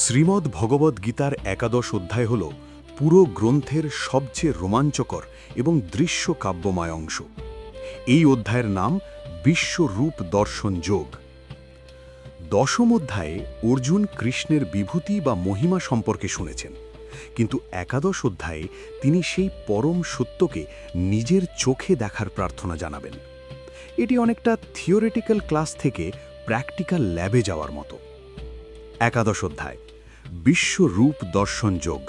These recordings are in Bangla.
শ্রীমদ্ ভগবদ্গীতার একাদশ অধ্যায় হল পুরো গ্রন্থের সবচেয়ে রোমাঞ্চকর এবং দৃশ্য কাব্যময় অংশ। এই অধ্যায়ের নাম বিশ্বরূপ দর্শন যোগ। দশম অধ্যায়ে অর্জুন কৃষ্ণের বিভূতি বা মহিমা সম্পর্কে শুনেছেন, কিন্তু একাদশ অধ্যায়ে তিনি সেই পরম সত্যকে নিজের চোখে দেখার প্রার্থনা জানাবেন। এটি অনেকটা থিওরিটিক্যাল ক্লাস থেকে প্র্যাকটিক্যাল ল্যাবে যাওয়ার মতো। একাদশ অধ্যায় বিশ্বরূপ দর্শন যোগ,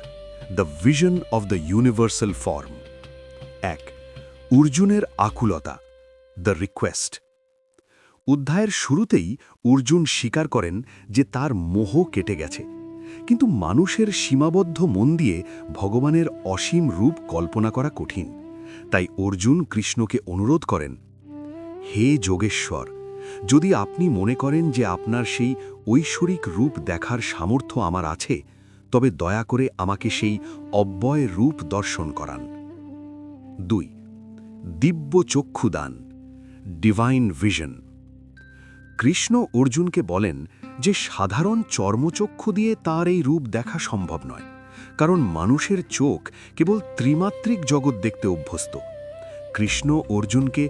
the vision of the universal form. 1. অর্জুনের আকুলতা, দ্য রিকোয়েস্ট। অধ্যায়ের শুরুতেই অর্জুন স্বীকার করেন যে তার মোহ কেটে গেছে, কিন্তু মানুষের সীমাবদ্ধ মন দিয়ে ভগবানের অসীম রূপ কল্পনা করা কঠিন। তাই অর্জুন কৃষ্ণকে অনুরোধ করেন, হে যোগেশ্বর, যদি আপনি মনে করেন যে আপনার সেই ঐশ্বরিক রূপ দেখার সামর্থ্য আমার আছে, তবে দয়া করে আমাকে সেই অব্যয় রূপ দর্শন করান। 2. দিব্য চক্ষুদান, ডিভাইন ভিশন। কৃষ্ণ অর্জুনকে বলেন যে সাধারণ চর্মচক্ষু দিয়ে তার এই রূপ দেখা সম্ভব নয়, কারণ মানুষের চোখ কেবল ত্রিমাত্রিক জগৎ দেখতে অভ্যস্ত। কৃষ্ণ অর্জুনকে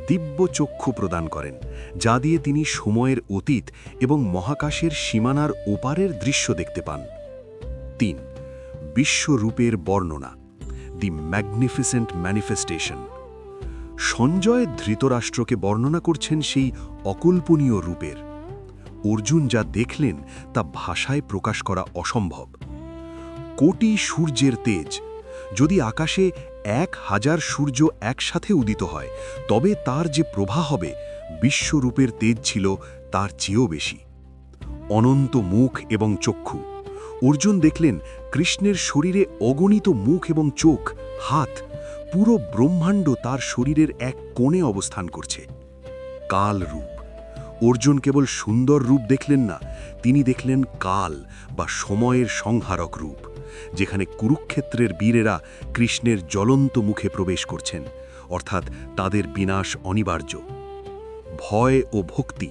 দিব্য চক্ষু প্রদান করেন, যা দিয়ে তিনি সময়ের অতীত এবং মহাকাশের সীমানার ওপারের দৃশ্য দেখতে পান। 3. বিশ্বরূপের বর্ণনা, দি ম্যাগনিফিসেন্ট ম্যানিফেস্টেশন। সঞ্জয় ধৃতরাষ্ট্রকে বর্ণনা করছেন সেই অকল্পনীয় রূপের। অর্জুন যা দেখলেন তা ভাষায় প্রকাশ করা অসম্ভব। কোটি সূর্যের তেজ, যদি আকাশে 1000 সূর্য একসাথে উদিত হয়, তবে তার যে প্রভা হবে, বিশ্বরূপের তেজ ছিল তার চেয়েও বেশি। অনন্ত মুখ এবং চক্ষু। অর্জুন দেখলেন কৃষ্ণের শরীরে অগণিত মুখ এবং চোখ, হাত, পুরো ব্রহ্মাণ্ড তার শরীরের এক কোণে অবস্থান করছে। কাল রূপ। অর্জুন কেবল সুন্দর রূপ দেখলেন না, তিনি দেখলেন কাল বা সময়ের সংহারক রূপ, যেখানে কুরুক্ষেত্রের বীরেরা কৃষ্ণের জ্বলন্ত মুখে প্রবেশ করছেন, অর্থাৎ তাদের বিনাশ অনিবার্য। ভয় ও ভক্তি,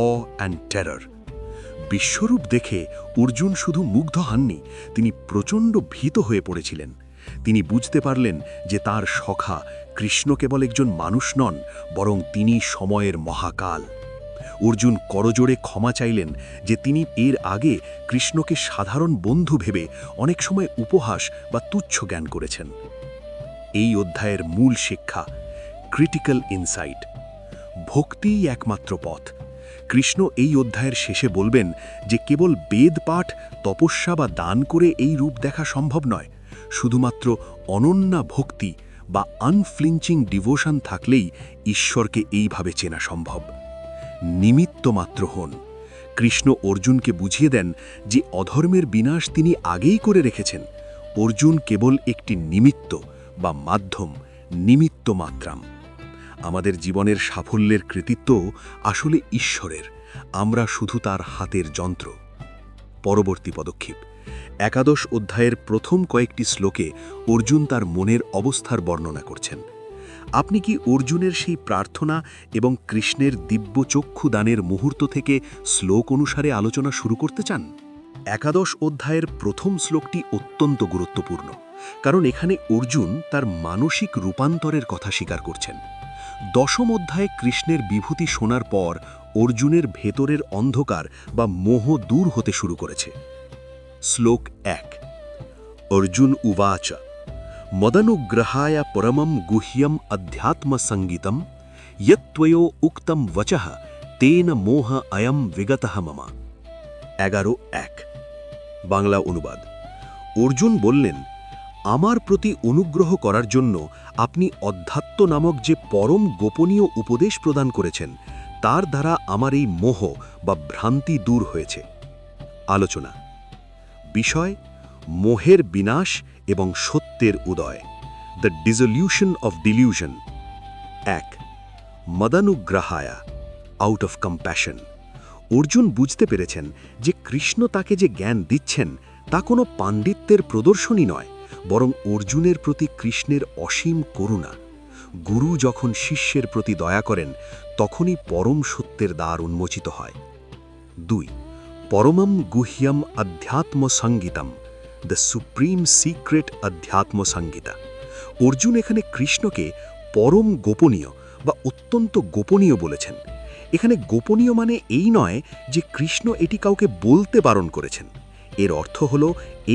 অ অ্যান্ড টেরর। বিশ্বরূপ দেখে অর্জুন শুধু মুগ্ধ হননি, তিনি প্রচণ্ড ভীত হয়ে পড়েছিলেন। তিনি বুঝতে পারলেন যে তার সখা কৃষ্ণ কেবল একজন মানুষ নন, বরং তিনি সময়ের মহাকাল। অর্জুন করজোড়ে ক্ষমা চাইলেন যে তিনি এর আগে কৃষ্ণকে সাধারণ বন্ধু ভেবে অনেক সময় উপহাস বা তুচ্ছ জ্ঞান করেছেন। এই অধ্যায়ের মূল শিক্ষা, ক্রিটিক্যাল ইনসাইট। ভক্তিই একমাত্র পথ। কৃষ্ণ এই অধ্যায়ের শেষে বলবেন যে কেবল বেদ পাঠ, তপস্যা বা দান করে এই রূপ দেখা সম্ভব নয়, শুধুমাত্র অনন্যা ভক্তি বা আনফ্লিঞ্চিং ডিভোশন থাকলেই ঈশ্বরকে এইভাবে চেনা সম্ভব। নিমিত্ত মাত্র হন। কৃষ্ণ অর্জুনকে বুঝিয়ে দেন যে অধর্মের বিনাশ তিনি আগেই করে রেখেছেন। অর্জুন কেবল একটি নিমিত্ত বা মাধ্যম, নিমিত্ত মাত্রাম। আমাদের জীবনের সাফল্যের কৃতিত্ব আসলে ঈশ্বরের, আমরা শুধু তার হাতের যন্ত্র। পরবর্তী পদক্ষেপ, একাদশ অধ্যায়ের প্রথম কয়েকটি শ্লোকে অর্জুন তার মনের অবস্থার বর্ণনা করছেন। আপনি কি অর্জুনের সেই প্রার্থনা এবং কৃষ্ণের দিব্য চক্ষু দানের মুহূর্ত থেকে শ্লোক অনুসারে আলোচনা শুরু করতে চান? একাদশ অধ্যায়ের প্রথম শ্লোকটি অত্যন্ত গুরুত্বপূর্ণ, কারণ এখানে অর্জুন তার মানসিক রূপান্তরের কথা স্বীকার করছেন। দশম অধ্যায়ে কৃষ্ণের বিভূতি শোনার পর অর্জুনের ভেতরের অন্ধকার বা মোহ দূর হতে শুরু করেছে। শ্লোক 1। অর্জুন উবাচ মদনুগ্রহায় পরমম গুহ্যম অধ্যাত্ম সঙ্গীতম ইয়ত্ত্বয়ো উক্তম বচঃ তেন মোহ অয়ম বিগতঃ মম। 11:1। বাংলা অনুবাদ। অর্জুন বললেন, আমার প্রতি অনুগ্রহ করার জন্য আপনি অধ্যাত্ম নামক যে পরম গোপনীয় উপদেশ প্রদান করেছেন, তার দ্বারা আমার এই মোহ বা ভ্রান্তি দূর হয়েছে। আলোচনা। বিষয়, মোহের বিনাশ এবং সত্যের উদয়, দ্য ডিসলিউশন অফ ডিলিউশন। 1. মদানুগ্রহায়া, আউট অফ কম্প্যাশন। অর্জুন বুঝতে পেরেছেন যে কৃষ্ণ তাকে যে জ্ঞান দিচ্ছেন তা কোনো পাণ্ডিত্যের প্রদর্শনী নয়, বরং অর্জুনের প্রতি কৃষ্ণের অসীম করুণা। গুরু যখন শিষ্যের প্রতি দয়া করেন, তখনই পরম সত্যের দ্বার উন্মোচিত হয়। 2. পরমম গুহ্যম অধ্যাত্ম সঙ্গীতম, দ্য সুপ্রিম সিক্রেট অধ্যাত্ম সঙ্গীতা। অর্জুন এখানে কৃষ্ণকে পরম গোপনীয় বা অত্যন্ত গোপনীয় বলেছেন। এখানে গোপনীয় মানে এই নয় যে কৃষ্ণ এটি কাউকে বলতে বারণ করেছেন। এর অর্থ হল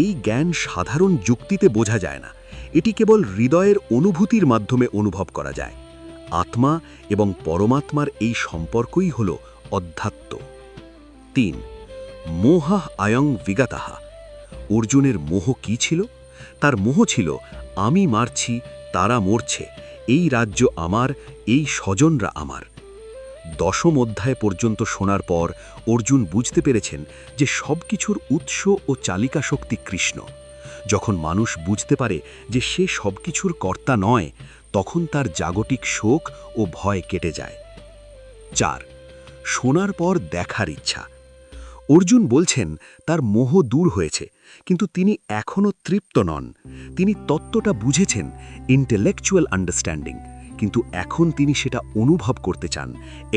এই জ্ঞান সাধারণ যুক্তিতে বোঝা যায় না, এটি কেবল হৃদয়ের অনুভূতির মাধ্যমে অনুভব করা যায়। আত্মা এবং পরমাত্মার এই সম্পর্কই হল অধ্যাত্ম। 3. মোহাহ আয়ং বিগতাহা। অর্জুনের মোহ কি ছিল? তার মোহ ছিল আমি মারছি, তারা মরছে, এই রাজ্য আমার, এই স্বজনরা আমার। 10ম অধ্যায় পর্যন্ত শোনার পর অর্জুন বুঝতে পেরেছেন যে সব কিছুর উৎস ও চালিকা শক্তি কৃষ্ণ। যখন মানুষ বুঝতে পারে যে সে সব কিছুর কর্তা নয়, তখন তার জাগতিক শোক ও ভয় কেটে যায়। 4. শোনার পর দেখার ইচ্ছা। অর্জুন বলছেন তার মোহ দূর হয়েছে, কিন্তু তিনি এখনও তৃপ্ত নন। তিনি তত্ত্বটা বুঝেছেন, ইন্টেলেকচুয়াল আন্ডারস্ট্যান্ডিং, কিন্তু এখন তিনি সেটা অনুভব করতে চান,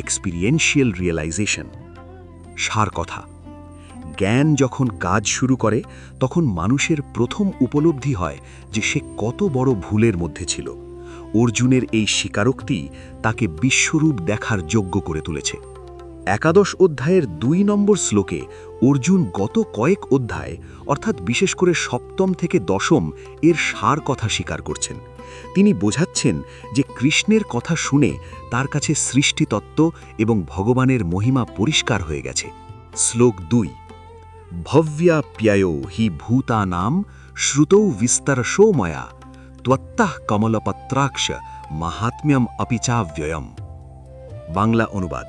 এক্সপিরিয়েন্সিয়াল রিয়েলাইজেশন। সার কথা, জ্ঞান যখন কাজ শুরু করে তখন মানুষের প্রথম উপলব্ধি হয় যে সে কত বড় ভুলের মধ্যে ছিল। অর্জুনের এই স্বীকারোক্তি তাকে বিশ্বরূপ দেখার যোগ্য করে তুলেছে। 11 অধ্যায়ের 2 নম্বর শ্লোকে অর্জুন গত কয়েক অধ্যায় অর্থাৎ বিশেষ করে 7ম থেকে 10ম এর সার কথা স্বীকার করছেন। তিনি বোঝাচ্ছেন যে কৃষ্ণের কথা শুনে তার কাছে সৃষ্টিতত্ত্ব এবং ভগবানের মহিমা পরিষ্কার হয়ে গেছে। শ্লোক 2, ভব্যাপ্যায়ো হি ভূতানাম শ্রুতৌ বিস্তরশো ময়া ত্বত্তঃ কমলপত্রাক্ষ মাহাত্ম্যম অপিচাব্যয়ম। বাংলা অনুবাদ,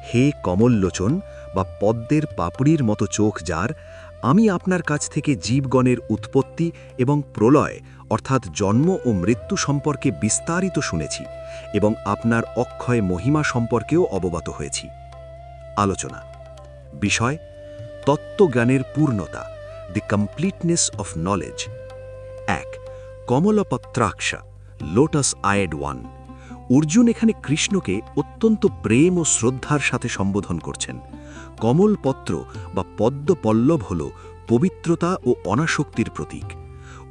হে কমললোচন বা পদ্মের পাপড়ির মতো চোখ যার, আমি আপনার কাছ থেকে জীবগণের উৎপত্তি এবং প্রলয় অর্থাৎ জন্ম ও মৃত্যু সম্পর্কে বিস্তারিত শুনেছি এবং আপনার অক্ষয় মহিমা সম্পর্কেও অবগত হয়েছি। আলোচনা বিষয়, তত্ত্বজ্ঞানের পূর্ণতা, দি কমপ্লিটনেস অফ নলেজ। 1. কমলপত্রাক্ষ, লোটাস আয়েড ওয়ান। অর্জুন এখানে কৃষ্ণকে অত্যন্ত প্রেম ও শ্রদ্ধার সাথে সম্বোধন করছেন। কমলপত্র বা পদ্মপল্লব হল পবিত্রতা ও অনাসক্তির প্রতীক।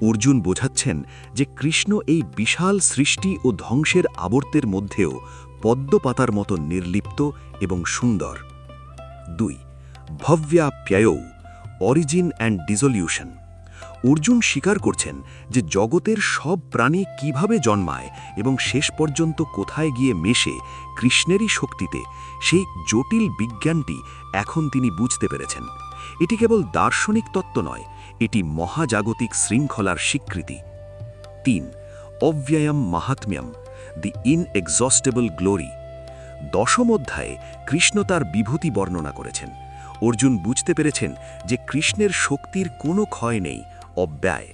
অর্জুন বোঝাচ্ছেন যে কৃষ্ণ এই বিশাল সৃষ্টি ও ধ্বংসের আবর্তের মধ্যেও পদ্মপাতার মতো নির্লিপ্ত এবং সুন্দর। 2. ভব্যাপ্যায়ৌ, অরিজিন অ্যান্ড ডিসলিউশন। অর্জুন স্বীকার করছেন যে জগতের সব প্রাণী কিভাবে জন্মায় এবং শেষ পর্যন্ত কোথায় গিয়ে মেশে কৃষ্ণেরই শক্তিতে, সেই জটিল বিজ্ঞানটি এখন তিনি বুঝতে পেরেছেন। এটি কেবল দার্শনিক তত্ত্ব নয়, এটি মহাজাগতিক শৃঙ্খলার স্বীকৃতি। 3. অব্যয়ম মাহাত্ম্যম, দি ইনএক্সস্টেবল গ্লোরি। 10ম অধ্যায়ে কৃষ্ণ তার বিভূতি বর্ণনা করেছেন। অর্জুন বুঝতে পেরেছেন যে কৃষ্ণের শক্তির কোনো ক্ষয় নেই, অব্যয়।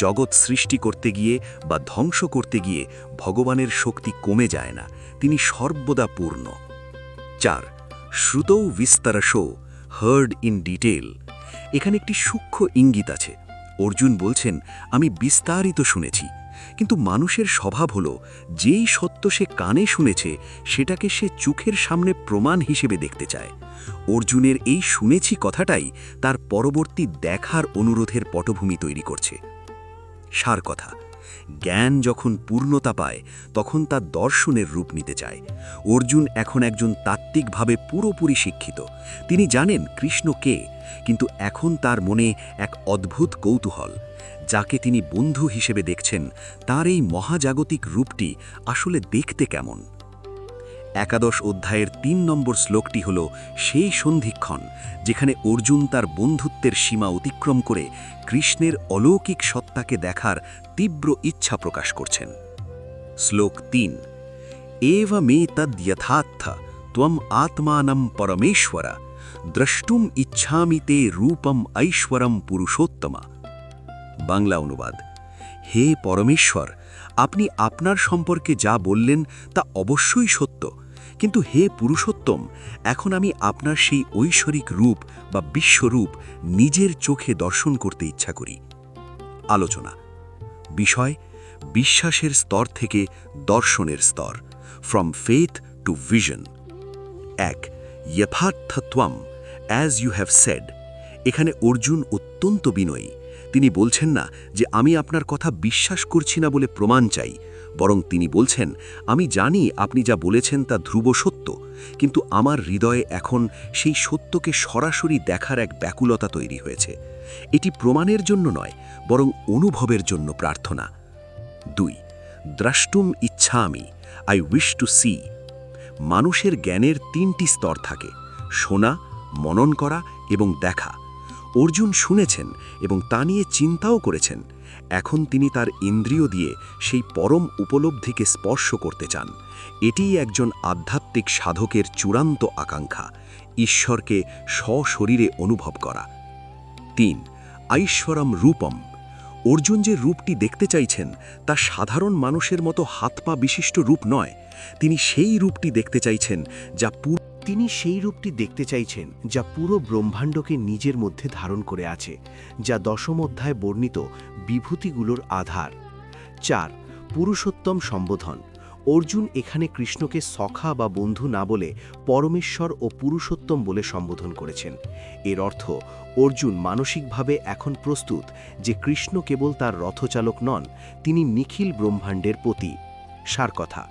জগৎ সৃষ্টি করতে গিয়ে বা ধ্বংস করতে গিয়ে ভগবানের শক্তি কমে যায় না, তিনি সর্বদা পূর্ণ। 4. শ্রুতৌ বিস্তরশো, হার্ড ইন ডিটেল। এখানে একটি সূক্ষ্ম ইঙ্গিত আছে। অর্জুন বলছেন আমি বিস্তারিত শুনেছি, কিন্তু মানুষের স্বভাব হল যেই সত্য সে কানে শুনেছে সেটাকে সে চোখের সামনে প্রমাণ হিসেবে দেখতে চায়। অর্জুনের এই শুনেছি কথাটাই তার পরবর্তী দেখার অনুরোধের পটভূমি তৈরি করছে। সার কথা, জ্ঞান যখন পূর্ণতা পায় তখন তা দর্শনের রূপ নিতে চায়। অর্জুন এখন একজন তাত্ত্বিকভাবে পুরোপুরি শিক্ষিত। তিনি জানেন কৃষ্ণ কে, কিন্তু এখন তার মনে এক অদ্ভুত কৌতূহল। যাকে তিনি বন্ধু হিসেবে দেখছেন তার এই মহাজাগতিক রূপটি আসলে দেখতে কেমন। 11 অধ্যায়ের 3 নম্বর শ্লোকটি হল সেই সন্ধিক্ষণ যেখানে অর্জুন তার বন্ধুত্বের সীমা অতিক্রম করে কৃষ্ণের অলৌকিক সত্তাকে দেখার তীব্র ইচ্ছা প্রকাশ করছেন। শ্লোক 3, এব মে তদ্যথার্থ ত্বম আত্মানম পরমেশ্বর দ্রষ্টুম ইচ্ছামি তে রূপম ঐশ্বরম পুরুষোত্তমা। বাংলা অনুবাদ, হে পরমেশ্বর, আপনি আপনার সম্পর্কে যা বললেন তা অবশ্যই সত্য, কিন্তু হে পুরুষোত্তম, এখন আমি আপনার সেই ঐশ্বরিক রূপ বা বিশ্বরূপ নিজের চোখে দর্শন করতে ইচ্ছা করি। আলোচনা বিষয়, বিশ্বাসের স্তর থেকে দর্শনের স্তর, ফ্রম ফেথ টু ভিশন। 1. যথার্থত্বম, অ্যাজ ইউ হ্যাভ সেড। এখানে অর্জুন অত্যন্ত বিনয়ী। তিনি বলছেন না যে আমি আপনার কথা বিশ্বাস করছি না বলে প্রমাণ চাই, বরং তিনি বলছেন আমি জানি আপনি যা বলেছেন তা ধ্রুব সত্য, কিন্তু আমার হৃদয়ে এখন সেই সত্যকে সরাসরি দেখার এক ব্যাকুলতা তৈরি হয়েছে। এটি প্রমাণের জন্য নয়, বরং অনুভবের জন্য প্রার্থনা। 2. দ্রষ্টুম ইচ্ছামি, আই উইশ টু সি। মানুষের জ্ঞানের 3টি স্তর থাকে: শোনা, মনন করা এবং দেখা। অর্জুন শুনেছেন এবং তা নিয়ে চিন্তাও করেছেন। এখন তিনি তার ইন্দ্রিয় দিয়ে সেই পরম উপলব্ধিকে স্পর্শ করতে চান। এটিই একজন আধ্যাত্মিক সাধকের চূড়ান্ত আকাঙ্ক্ষা, ঈশ্বরকে সশরীরে অনুভব করা। 3. ঐশ্বরম রূপম। অর্জুন যে রূপটি দেখতে চাইছেন তা সাধারণ মানুষের মতো হাত পা বিশিষ্ট রূপ নয়। তিনি সেই রূপটি দেখতে চাইছেন যা পুরো ব্রহ্মাণ্ডকে নিজের মধ্যে ধারণ করে আছে, যা দশম অধ্যায়ে বর্ণিত বিভূতিগুলোর আধার। 4. পুরুষোত্তম সম্বোধন। অর্জুন এখানে কৃষ্ণকে সখা বা বন্ধু না বলে পরমেশ্বর ও পুরুষোত্তম বলে সম্বোধন করেছেন। এর অর্থ অর্জুন মানসিকভাবে এখন প্রস্তুত যে কৃষ্ণ কেবল তার রথচালক নন, তিনি নিখিল ব্রহ্মাণ্ডের পতি। সার কথা,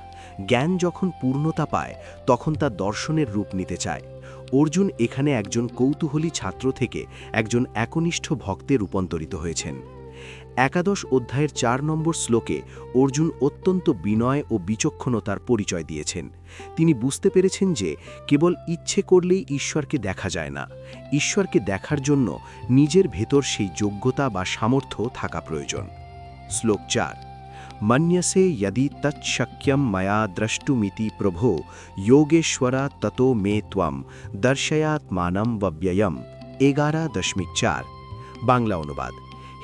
জ্ঞান যখন পূর্ণতা পায় তখন তা দর্শনের রূপ নিতে চায়। অর্জুন এখানে একজন কৌতূহলী ছাত্র থেকে একজন একনিষ্ঠ ভক্তে রূপান্তরিত হয়েছেন। একাদশ অধ্যায়ের 4 নম্বর শ্লোকে অর্জুন অত্যন্ত বিনয় ও বিচক্ষণতার পরিচয় দিয়েছেন। তিনি বুঝতে পেরেছেন যে কেবল ইচ্ছে করলেই ঈশ্বরকে দেখা যায় না, ঈশ্বরকে দেখার জন্য নিজের ভেতর সেই যোগ্যতা বা সামর্থ্য থাকা প্রয়োজন। শ্লোক 4। মন্যসে यदि তৎশক্যম ময়া দ্রষ্টুমিতি প্রভো যোগেশ্বরা ততো মে ত্বম দর্শয়াত্মানম ব্যয়ম। 11.4। বাংলা অনুবাদ: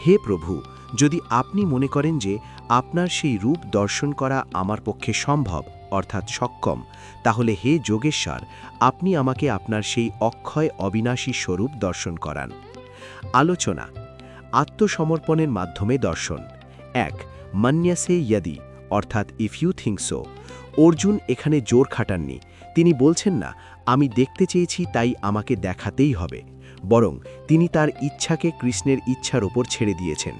হে প্রভু, যদি আপনি মনে করেন যে আপনার সেই রূপ দর্শন করা আমার পক্ষে সম্ভব অর্থাৎ সক্ষম, তাহলে হে যোগেশ্বর, আপনি আমাকে আপনার সেই অক্ষয় অবিনাশী স্বরূপ দর্শন করান। আলোচনা: আত্মসমর্পণের মাধ্যমে দর্শন। 1. মন্যসে यदि অর্থাৎ if you think so. Arjun এখানে জোর খাটাননি। তিনি বলছেন না আমি দেখতে চেয়েছি তাই আমাকে দেখাতেই হবে, বরং তিনি তার ইচ্ছাকে কৃষ্ণের ইচ্ছার ওপর ছেড়ে দিয়েছেন।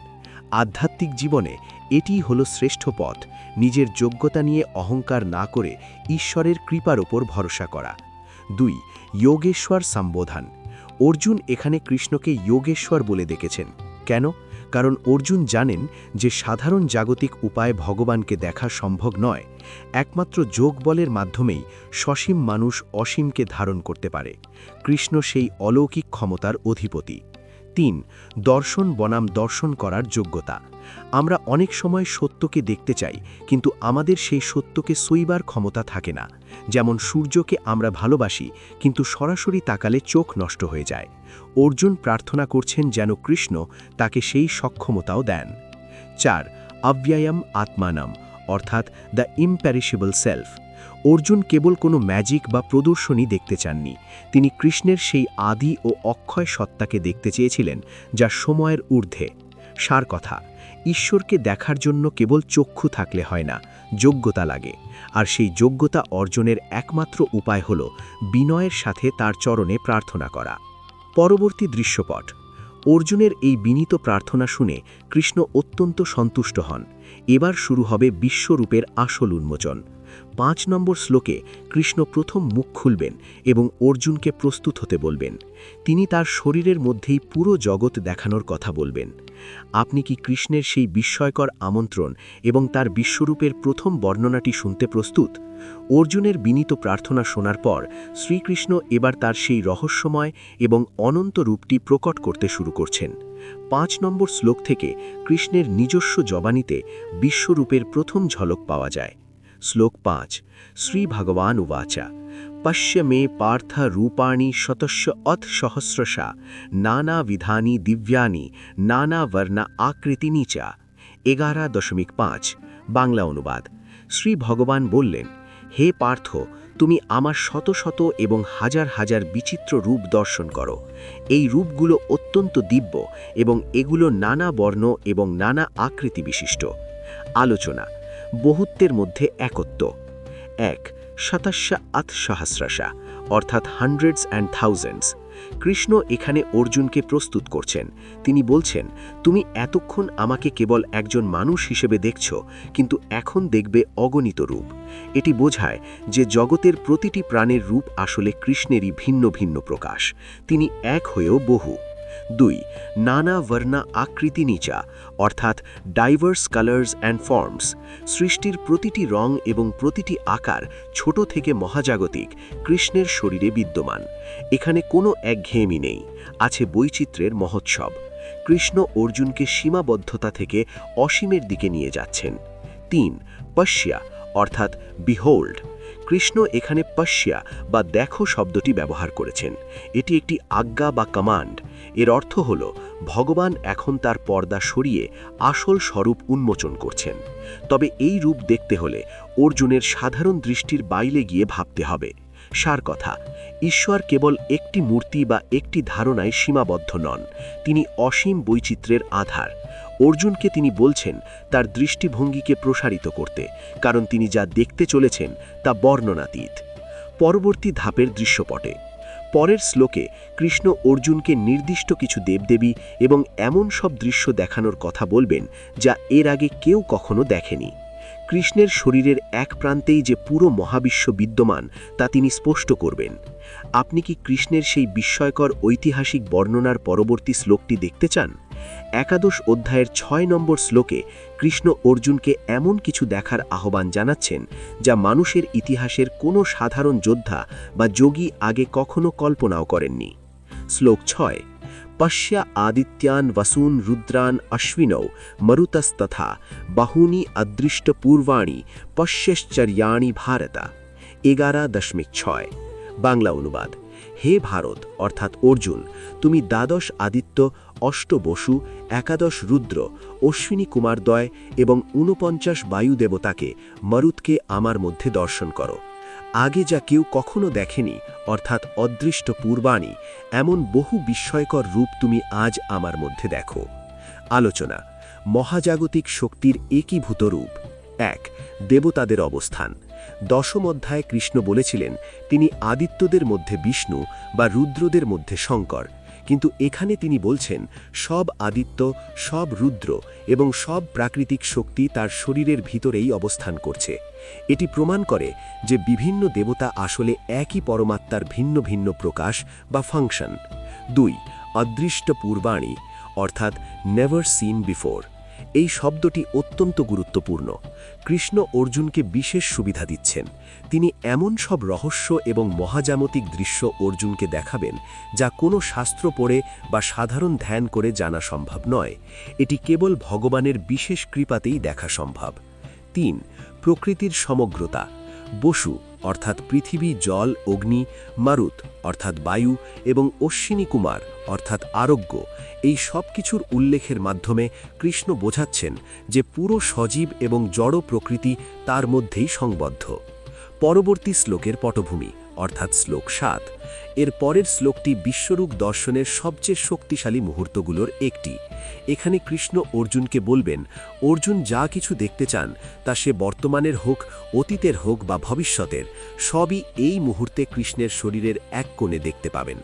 আধ্যাত্মিক জীবনে এটিই হলো শ্রেষ্ঠ পথ, নিজের যোগ্যতা নিয়ে অহংকার না করে ঈশ্বরের কৃপার ওপর ভরসা করা। 2. যোগেশ্বর সম্বোধন। অর্জুন এখানে কৃষ্ণকে যোগেশ্বর বলে ডেকেছেন। কেন? কারণ অর্জুন জানেন যে সাধারণ জাগতিক উপায়ে ভগবানকে দেখা সম্ভব নয়। একমাত্র যোগ বলের মাধ্যমেই সসীম মানুষ অসীমকে ধারণ করতে পারে। কৃষ্ণ সেই অলৌকিক ক্ষমতার অধিপতি। 3. দর্শন বনাম দর্শন করার যোগ্যতা। আমরা অনেক সময় সত্যকে দেখতে চাই, কিন্তু আমাদের সেই সত্যকে সইবার ক্ষমতা থাকে না। যেমন সূর্যকে আমরা ভালোবাসি, কিন্তু সরাসরি তাকালে চোখ নষ্ট হয়ে যায়। অর্জুন প্রার্থনা করছেন যেন কৃষ্ণ তাকে সেই সক্ষমতাও দেন। 4. অব্যয়ম আত্মানম অর্থাৎ দ্য ইম্প্যারিশেবল সেলফ। অর্জুন কেবল কোনো ম্যাজিক বা প্রদর্শনী দেখতে চাননি, তিনি কৃষ্ণের সেই আদি ও অক্ষয় সত্তাকে দেখতে চেয়েছিলেন যা সময়ের ঊর্ধ্বে। সার কথা, ঈশ্বরকে দেখার জন্য কেবল চক্ষু থাকলে হয় না, যোগ্যতা লাগে। আর সেই যোগ্যতা অর্জনের একমাত্র উপায় হল বিনয়ের সাথে তার চরণে প্রার্থনা করা। পরবর্তী দৃশ্যপট। অর্জুনের এই বিনীত প্রার্থনা শুনে কৃষ্ণ অত্যন্ত সন্তুষ্ট হন। এবার শুরু হবে বিশ্বরূপের আসল উন্মোচন। 5 নম্বর শ্লোকে কৃষ্ণ প্রথম মুখ খুলবেন এবং অর্জুনকে প্রস্তুত হতে বলবেন। তিনি তার শরীরের মধ্যেই পুরো জগৎ দেখানোর কথা বলবেন। আপনি কি কৃষ্ণের সেই বিস্ময়কর আমন্ত্রণ এবং তার বিশ্বরূপের প্রথম বর্ণনাটি শুনতে প্রস্তুত? অর্জুনের বিনীত প্রার্থনা শোনার পর শ্রীকৃষ্ণ এবার তার সেই রহস্যময় এবং অনন্ত রূপটি প্রকট করতে শুরু করছেন। 5 নম্বর শ্লোক থেকে কৃষ্ণের নিজস্ব জবানিতে বিশ্বরূপের প্রথম ঝলক পাওয়া যায়। শ্লোক 5। শ্রী ভগবান উবাচা পশ্য মে পার্থ রূপাণি শতস্য অথ সহস্রশা নানাবিধানি দিব্যানি নানা বর্ণ আকৃতিনি চা। 11.5। বাংলা অনুবাদ: শ্রী ভগবান বললেন, হে পার্থ, তুমি আমার শত শত এবং হাজার হাজার বিচিত্র রূপ দর্শন করো। এই রূপগুলো অত্যন্ত দিব্য এবং এগুলো নানা বর্ণ এবং নানা আকৃতি বিশিষ্ট। আলোচনা: বহুত্বের মধ্যে একত্ব। 1. শতস্য অথ সহস্রশা অর্থাৎ হান্ড্রেডস অ্যান্ড থাউজেন্ডস। কৃষ্ণ এখানে অর্জুনকে প্রস্তুত করছেন। তিনি বলছেন, তুমি এতক্ষণ আমাকে কেবল একজন মানুষ হিসেবে দেখছ, কিন্তু এখন দেখবে অগণিত রূপ। এটি বোঝায় যে জগতের প্রতিটি প্রাণের রূপ আসলে কৃষ্ণেরই ভিন্ন ভিন্ন প্রকাশ। তিনি এক হয়েও বহু। 2. নানা বর্ণা আকৃতি নিচা, অর্থাৎ ডাইভার্স কালার্স অ্যান্ড ফর্মস। সৃষ্টির প্রতিটি রং এবং প্রতিটি আকার, ছোট থেকে মহাজাগতিক, কৃষ্ণের শরীরে বিদ্যমান। এখানে কোনো একঘেয়েমি নেই, আছে বৈচিত্র্যের মহোৎসব। কৃষ্ণ অর্জুনকে সীমাবদ্ধতা থেকে অসীমের দিকে নিয়ে যাচ্ছেন। 3. পশ্যা, অর্থাৎ বিহোল্ড। কৃষ্ণ এখানে পশ্যা বা দেখো শব্দটি ব্যবহার করেছেন। এটি একটি আজ্ঞা বা কমান্ড। এর অর্থ হল ভগবান এখন তার পর্দা সরিয়ে আসল স্বরূপ উন্মোচন করছেন। তবে এই রূপ দেখতে হলে অর্জুনের সাধারণ দৃষ্টির বাইরে গিয়ে ভাবতে হবে। সার কথা, ঈশ্বর কেবল একটি মূর্তি বা একটি ধারণায় সীমাবদ্ধ নন, তিনি অসীম বৈচিত্র্যের আধার। অর্জুনকে তিনি বলছেন তার দৃষ্টিভঙ্গিকে প্রসারিত করতে, কারণ তিনি যা দেখতে চলেছেন তা বর্ণনাতীত। পরবর্তী ধাপের দৃশ্যপটে পরের শ্লোকে কৃষ্ণ অর্জুনকে নির্দিষ্ট কিছু দেবদেবী এবং এমন সব দৃশ্য দেখানোর কথা বলবেন যা এর আগে কেউ কখনো দেখেনি। কৃষ্ণের শরীরের এক প্রান্তেই যে পুরো মহাবিশ্ব বিদ্যমান তা তিনি স্পষ্ট করবেন। আপনি কি কৃষ্ণের সেই বিস্ময়কর ঐতিহাসিক বর্ণনার পরবর্তী শ্লোকটি দেখতে চান? একাদশ অধ্যায়ের 6 নম্বর শ্লোকে কৃষ্ণ অর্জুনকে এমন কিছু দেখার আহ্বান জানাচ্ছেন যা মানুষের ইতিহাসের কোনো সাধারণ যোদ্ধা বা যোগী আগে কখনো কল্পনাও করেননি। শ্লোক 6, পশ্যা আদিত্যান বসূন রুদ্রান অশ্বিনৌ মরুতস্তথা বাহুনি অদৃষ্ট পূর্বাণী পশ্যশ্চর্যাণি ভারতা। 11.6। বাংলা অনুবাদ, হে ভারত অর্থাৎ অর্জুন, তুমি দ্বাদশ আদিত্য, অষ্ট বসু, একাদশ রুদ্র, অশ্বিনী কুমারদ্বয় এবং 49 বায়ু দেবতাকে, মরুতকে আমার মধ্যে দর্শন করো। আগে যা কেউ কখনো দেখেনি, অর্থাৎ অদৃষ্ট পূর্বাণী, এমন বহু বিস্ময়কর রূপ তুমি আজ আমার মধ্যে দেখো। আলোচনা, মহাজাগতিক শক্তির একীভূত রূপ। 1. দেবতাদের অবস্থান। দশম অধ্যায়ে কৃষ্ণ বলেছিলেন তিনি আদিত্যদের মধ্যে বিষ্ণু বা রুদ্রদের মধ্যে শঙ্কর, কিন্তু এখানে তিনি বলছেন সব আদিত্য, সব রুদ্র এবং সব প্রাকৃতিক শক্তি তার শরীরের ভিতরেই অবস্থান করছে। এটি প্রমাণ করে যে বিভিন্ন দেবতা আসলে একই পরমাত্মার ভিন্ন ভিন্ন প্রকাশ বা ফাংশন। 2. অদৃষ্ট পূর্বাণী, অর্থাৎ নেভার সিন বিফোর। এই শব্দটি অত্যন্ত গুরুত্বপূর্ণ। কৃষ্ণ অর্জুনকে বিশেষ সুবিধা দিচ্ছেন। তিনি এমন সব রহস্য এবং মহাজাগতিক দৃশ্য অর্জুনকে দেখাবেন যা কোনো শাস্ত্র পড়ে বা সাধারণ ধ্যান করে জানা সম্ভব নয়। এটি কেবল ভগবানের বিশেষ কৃপাতেই দেখা সম্ভব। 3. প্রকৃতির সমগ্রতা। বসু অর্থাৎ পৃথিবী, জল, অগ্নি, মারুত অর্থাৎ বায়ু এবং অশ্বিনী কুমার অর্থাৎ আরোগ্য, এই সব কিছুর উল্লেখের মাধ্যমে কৃষ্ণ বোঝাচ্ছেন যে পুরো সজীব এবং জড় প্রকৃতি তার মধ্যেই সংবদ্ধ। পরবর্তী শ্লোকের পটভূমি অর্থাৎ শ্লোক 7। এর পরের শ্লোকটি বিশ্বরূপ দর্শনের সবচেয়ে শক্তিশালী মুহূর্তগুলোর একটি। এখানে কৃষ্ণ অর্জুনকে বলবেন, অর্জুন যা কিছু দেখতে চান তা সে বর্তমানের হোক, অতীতের হোক বা ভবিষ্যতের, সবই এই মুহূর্তে কৃষ্ণের শরীরের এক কোণে দেখতে পাবেন।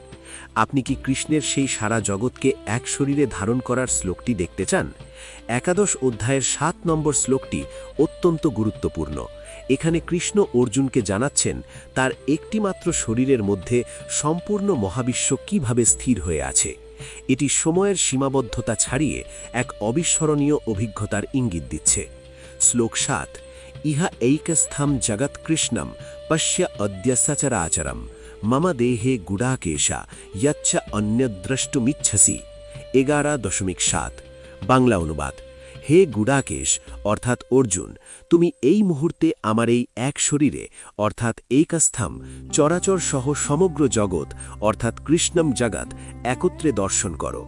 আপনি কি কৃষ্ণের সেই সারা জগৎকে এক শরীরে ধারণ করার শ্লোকটি দেখতে চান? একাদশ অধ্যায়ের 7 নম্বর শ্লোকটি অত্যন্ত গুরুত্বপূর্ণ। এখানে কৃষ্ণ অর্জুনকে জানাচ্ছেন তার একটিমাত্র শরীরের মধ্যে সম্পূর্ণ মহাবিশ্ব কিভাবে স্থির হয়ে আছে। এটি সময়ের সীমাবদ্ধতা ছাড়িয়ে এক অবিস্মরণীয় অভিজ্ঞতার ইঙ্গিত দিচ্ছে। শ্লোক 7, ইহা এইকস্থম জগৎ কৃষ্ণম পশ্য অদ্য সচরাচরম মম দেহে গুড়াকেশা ইচ্ছ অন্যদ্রষ্টুমিচ্ছসি। 11.7। বাংলা অনুবাদ, হে গুড়াকেশ অর্থাৎ অর্জুন, তুমি এই মুহূর্তে আমার এই এক শরীরে অর্থাৎ এইকস্থম চরাচর সহ সমগ্র জগৎ অর্থাৎ কৃষ্ণম জগৎ একত্রে দর্শন করো।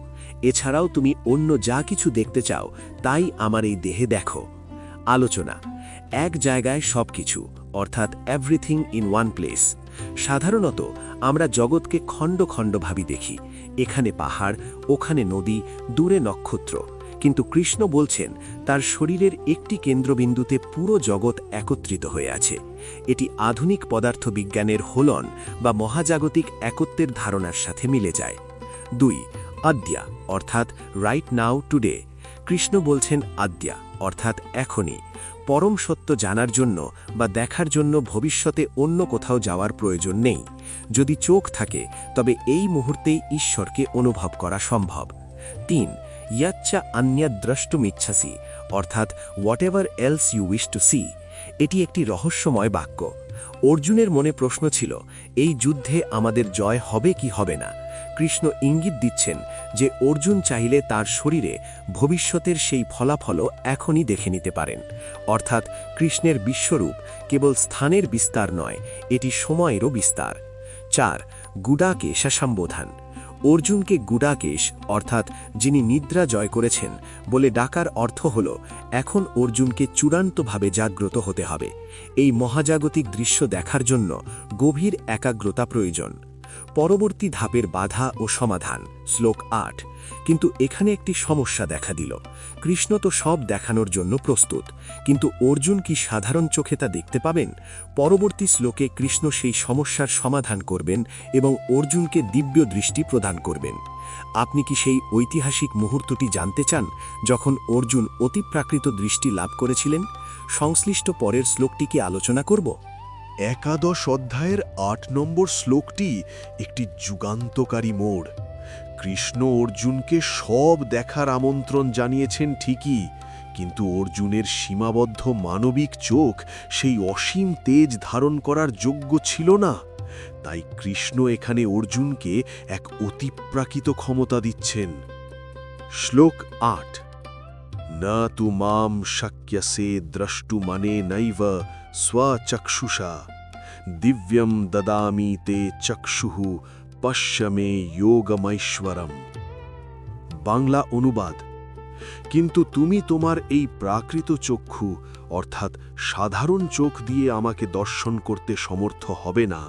এছাড়াও তুমি অন্য যা কিছু দেখতে চাও তাই আমার এই দেহে দেখো। আলোচনা, এক জায়গায় সবকিছু অর্থাৎ এভরিথিং ইন ওয়ান প্লেস। সাধারণত আমরা জগৎকে খণ্ড খণ্ডভাবে দেখি, এখানে পাহাড়, ওখানে নদী, দূরে নক্ষত্র। কিন্তু কৃষ্ণ বলছেন তার শরীরের একটি কেন্দ্রবিন্দুতে পুরো জগৎ একত্রিত হয়ে আছে। এটি আধুনিক পদার্থবিজ্ঞানের হোলন বা মহাজাগতিক একত্বের ধারণার সাথে মিলে যায়। 2. আদ্যা অর্থাৎ রাইট নাও টুডে। কৃষ্ণ বলছেন আদ্যা অর্থাৎ এখনই। পরম সত্য জানার জন্য বা দেখার জন্য ভবিষ্যতে অন্য কোথাও যাওয়ার প্রয়োজন নেই। যদি চোখ থাকে তবে এই মুহূর্তেই ঈশ্বরকে অনুভব করা সম্ভব। 3. ইয়াচ্চা আন্যা দ্রষ্টুমিচ্ছাসি অর্থাৎ whatever else you wish to see. এটি একটি রহস্যময় বাক্য। অর্জুনের মনে প্রশ্ন ছিল, এই যুদ্ধে আমাদের জয় হবে কি হবে না। কৃষ্ণ ইঙ্গিত দিচ্ছেন যে অর্জুন চাইলে তার শরীরে ভবিষ্যতের সেই ফলাফলও এখনই দেখে নিতে পারেন। অর্থাৎ কৃষ্ণের বিশ্বরূপ কেবল স্থানের বিস্তার নয়, এটি সময়েরও বিস্তার। 4. গুডাকেশা সম্বোধন। অর্জুনকে গুডাকেশ অর্থাৎ যিনি নিদ্রা জয় করেছেন বলে ডাকার অর্থ হল এখন অর্জুনকে চূড়ান্তভাবে জাগ্রত হতে হবে। এই মহাজাগতিক দৃশ্য দেখার জন্য গভীর একাগ্রতা প্রয়োজন। পরবর্তী ধাপের বাধা ও সমাধান, শ্লোক 8। কিন্তু এখানে একটি সমস্যা দেখা দিল। কৃষ্ণ তো সব দেখানোর জন্য প্রস্তুত, কিন্তু অর্জুন কি সাধারণ চোখে তা দেখতে পাবেন? পরবর্তী শ্লোকে কৃষ্ণ সেই সমস্যার সমাধান করবেন এবং অর্জুনকে দিব্য দৃষ্টি প্রদান করবেন। আপনি কি সেই ঐতিহাসিক মুহূর্তটি জানতে চান যখন অর্জুন অতিপ্রাকৃত দৃষ্টি লাভ করেছিলেন? সংশ্লিষ্ট পরের শ্লোকটিকে আলোচনা করব। একাদশ অধ্যায়ের 8 নম্বর শ্লোকটি একটি যুগান্তকারী মোড়। কৃষ্ণ অর্জুনকে সব দেখার আমন্ত্রণ জানিয়েছেন ঠিকই, কিন্তু অর্জুনের সীমাবদ্ধ মানবিক চোখ সেই অসীম তেজ ধারণ করার যোগ্য ছিল না। তাই কৃষ্ণ এখানে অর্জুনকে এক অতিপ্রাকৃত ক্ষমতা দিচ্ছেন। শ্লোক 8। না তু মাম শক্যসে দ্রষ্টুমনে নৈব স্বচক্ষুষা দিব্যম দদামি তে চক্ষুঃ পশ্য মে যোগমৈশ্বরম। বাংলা অনুবাদ: কিন্তু তুমি তোমার এই প্রাকৃত চক্ষু অর্থাৎ সাধারণ চোখ দিয়ে আমাকে দর্শন করতে সমর্থ হবে না,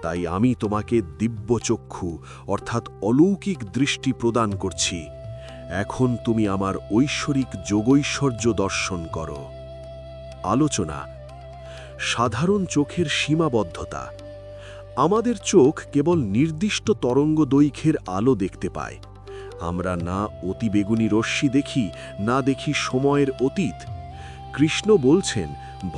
তাই আমি তোমাকে দিব্য চক্ষু অর্থাৎ অলৌকিক দৃষ্টি প্রদান করছি। এখন তুমি আমার ঐশ্বরিক যোগৈশ্বর্য দর্শন করো। আলোচনা: সাধারণ চোখের সীমাবদ্ধতা। আমাদের চোখ কেবল নির্দিষ্ট তরঙ্গ দৈর্ঘ্যের আলো দেখতে পায়। আমরা না অতিবেগুনি রশ্মি দেখি, না দেখি সময়ের অতীত। কৃষ্ণ বলছেন,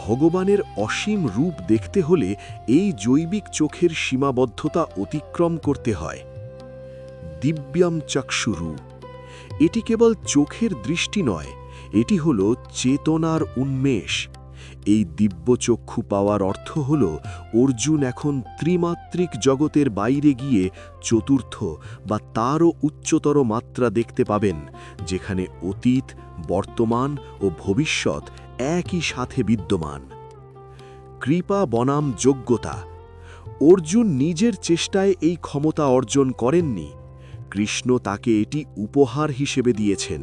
ভগবানের অসীম রূপ দেখতে হলে এই জৈবিক চোখের সীমাবদ্ধতা অতিক্রম করতে হয়। দিব্যাম চক্ষুরু, এটি কেবল চোখের দৃষ্টি নয়, এটি হল চেতনার উন্মেষ। এই দিব্য চক্ষু পাওয়ার অর্থ হল অর্জুন এখন ত্রিমাত্রিক জগতের বাইরে গিয়ে চতুর্থ বা তারও উচ্চতর মাত্রা দেখতে পাবেন, যেখানে অতীত, বর্তমান ও ভবিষ্যৎ একই সাথে বিদ্যমান। কৃপা বনাম যোগ্যতা। অর্জুন নিজের চেষ্টায় এই ক্ষমতা অর্জন করেননি, কৃষ্ণ তাকে এটি উপহার হিসেবে দিয়েছেন।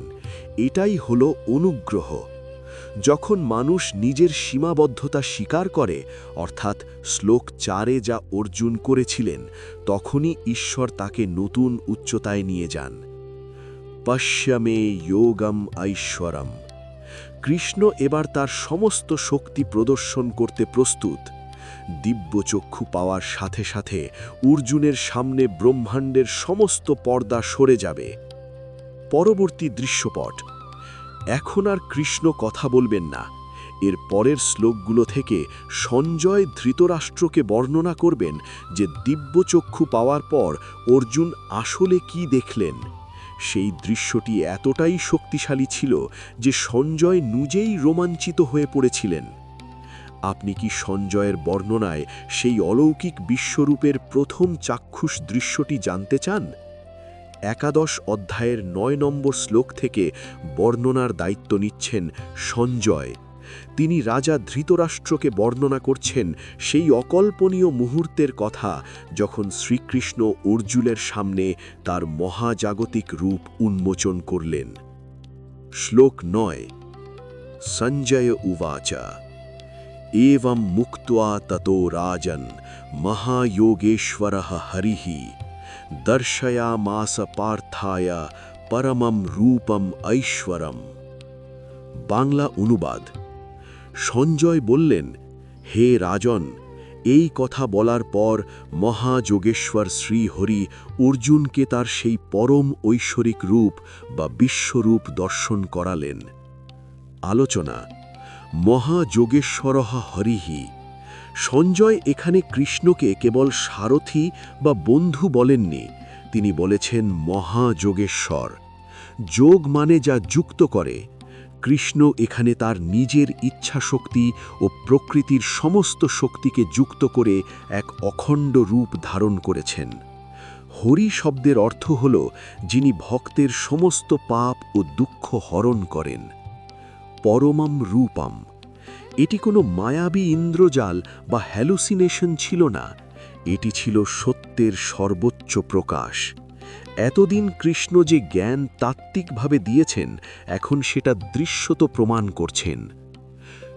এটাই হল অনুগ্রহ। যখন মানুষ নিজের সীমাবদ্ধতা স্বীকার করে, অর্থাৎ শ্লোক 4-এ যা অর্জুন করেছিলেন, তখনই ঈশ্বর তাকে নতুন উচ্চতায় নিয়ে যান। পশ্য মে যোগম ঐশ্বরম। কৃষ্ণ এবার তার সমস্ত শক্তি প্রদর্শন করতে প্রস্তুত। দিব্য চক্ষু পাওয়ার সাথে সাথে অর্জুনের সামনে ব্রহ্মাণ্ডের সমস্ত পর্দা সরে যাবে। পরবর্তী দৃশ্যপট। এখন আর কৃষ্ণ কথা বলবেন না। এর পরের শ্লোকগুলো থেকে সঞ্জয় ধৃতরাষ্ট্রকে বর্ণনা করবেন যে দিব্যচক্ষু পাওয়ার পর অর্জুন আসলে কি দেখলেন। সেই দৃশ্যটি এতটাই শক্তিশালী ছিল যে সঞ্জয় নিজেই রোমাঞ্চিত হয়ে পড়েছিলেন। আপনি কি সঞ্জয়ের বর্ণনায় সেই অলৌকিক বিশ্বরূপের প্রথম চাক্ষুষ দৃশ্যটি জানতে চান? একাদশ অধ্যায়ের 9 নম্বর শ্লোক থেকে বর্ণনার দায়িত্ব নিচ্ছেন সঞ্জয়। তিনি রাজা ধৃতরাষ্ট্রকে বর্ণনা করছেন সেই অকল্পনীয় মুহূর্তের কথা যখন শ্রীকৃষ্ণ অর্জুনের সামনে তার মহাজাগতিক রূপ উন্মোচন করলেন। শ্লোক 9। সঞ্জয় উবাচা এবং মুক্ত্বা ততো রাজন মহাযোগেশ্বরঃ হরিঃ দর্শয়ামাস পার্থায় পরমম রূপম ঐশ্বরম। বাংলা অনুবাদ। সঞ্জয় বললেন, হে রাজন, এই কথা বলার পর মহাযোগেশ্বর শ্রীহরি অর্জুনকে তার সেই পরম ঐশ্বরিক রূপ বা বিশ্বরূপ দর্শন করালেন। আলোচনা। মহাযোগেশ্বরঃ হরিহি। সঞ্জয় এখানে কৃষ্ণকে কেবল সারথি বা বন্ধু বলেননি, তিনি বলেছেন মহাযোগেশ্বর। যোগ মানে যা যুক্ত করে। কৃষ্ণ এখানে তার নিজের ইচ্ছাশক্তি ও প্রকৃতির সমস্ত শক্তিকে যুক্ত করে এক অখণ্ড রূপ ধারণ করেছেন। হরি শব্দের অর্থ হল যিনি ভক্তের সমস্ত পাপ ও দুঃখ হরণ করেন। পরমম রূপম। এটি কোনো মায়াবী ইন্দ্রজাল বা হ্যালুসিনেশন ছিল না, এটি ছিল সত্যের সর্বোচ্চ প্রকাশ। এতদিন কৃষ্ণ যে জ্ঞান তাত্ত্বিকভাবে দিয়েছেন, এখন সেটা দৃশ্যত প্রমাণ করছেন।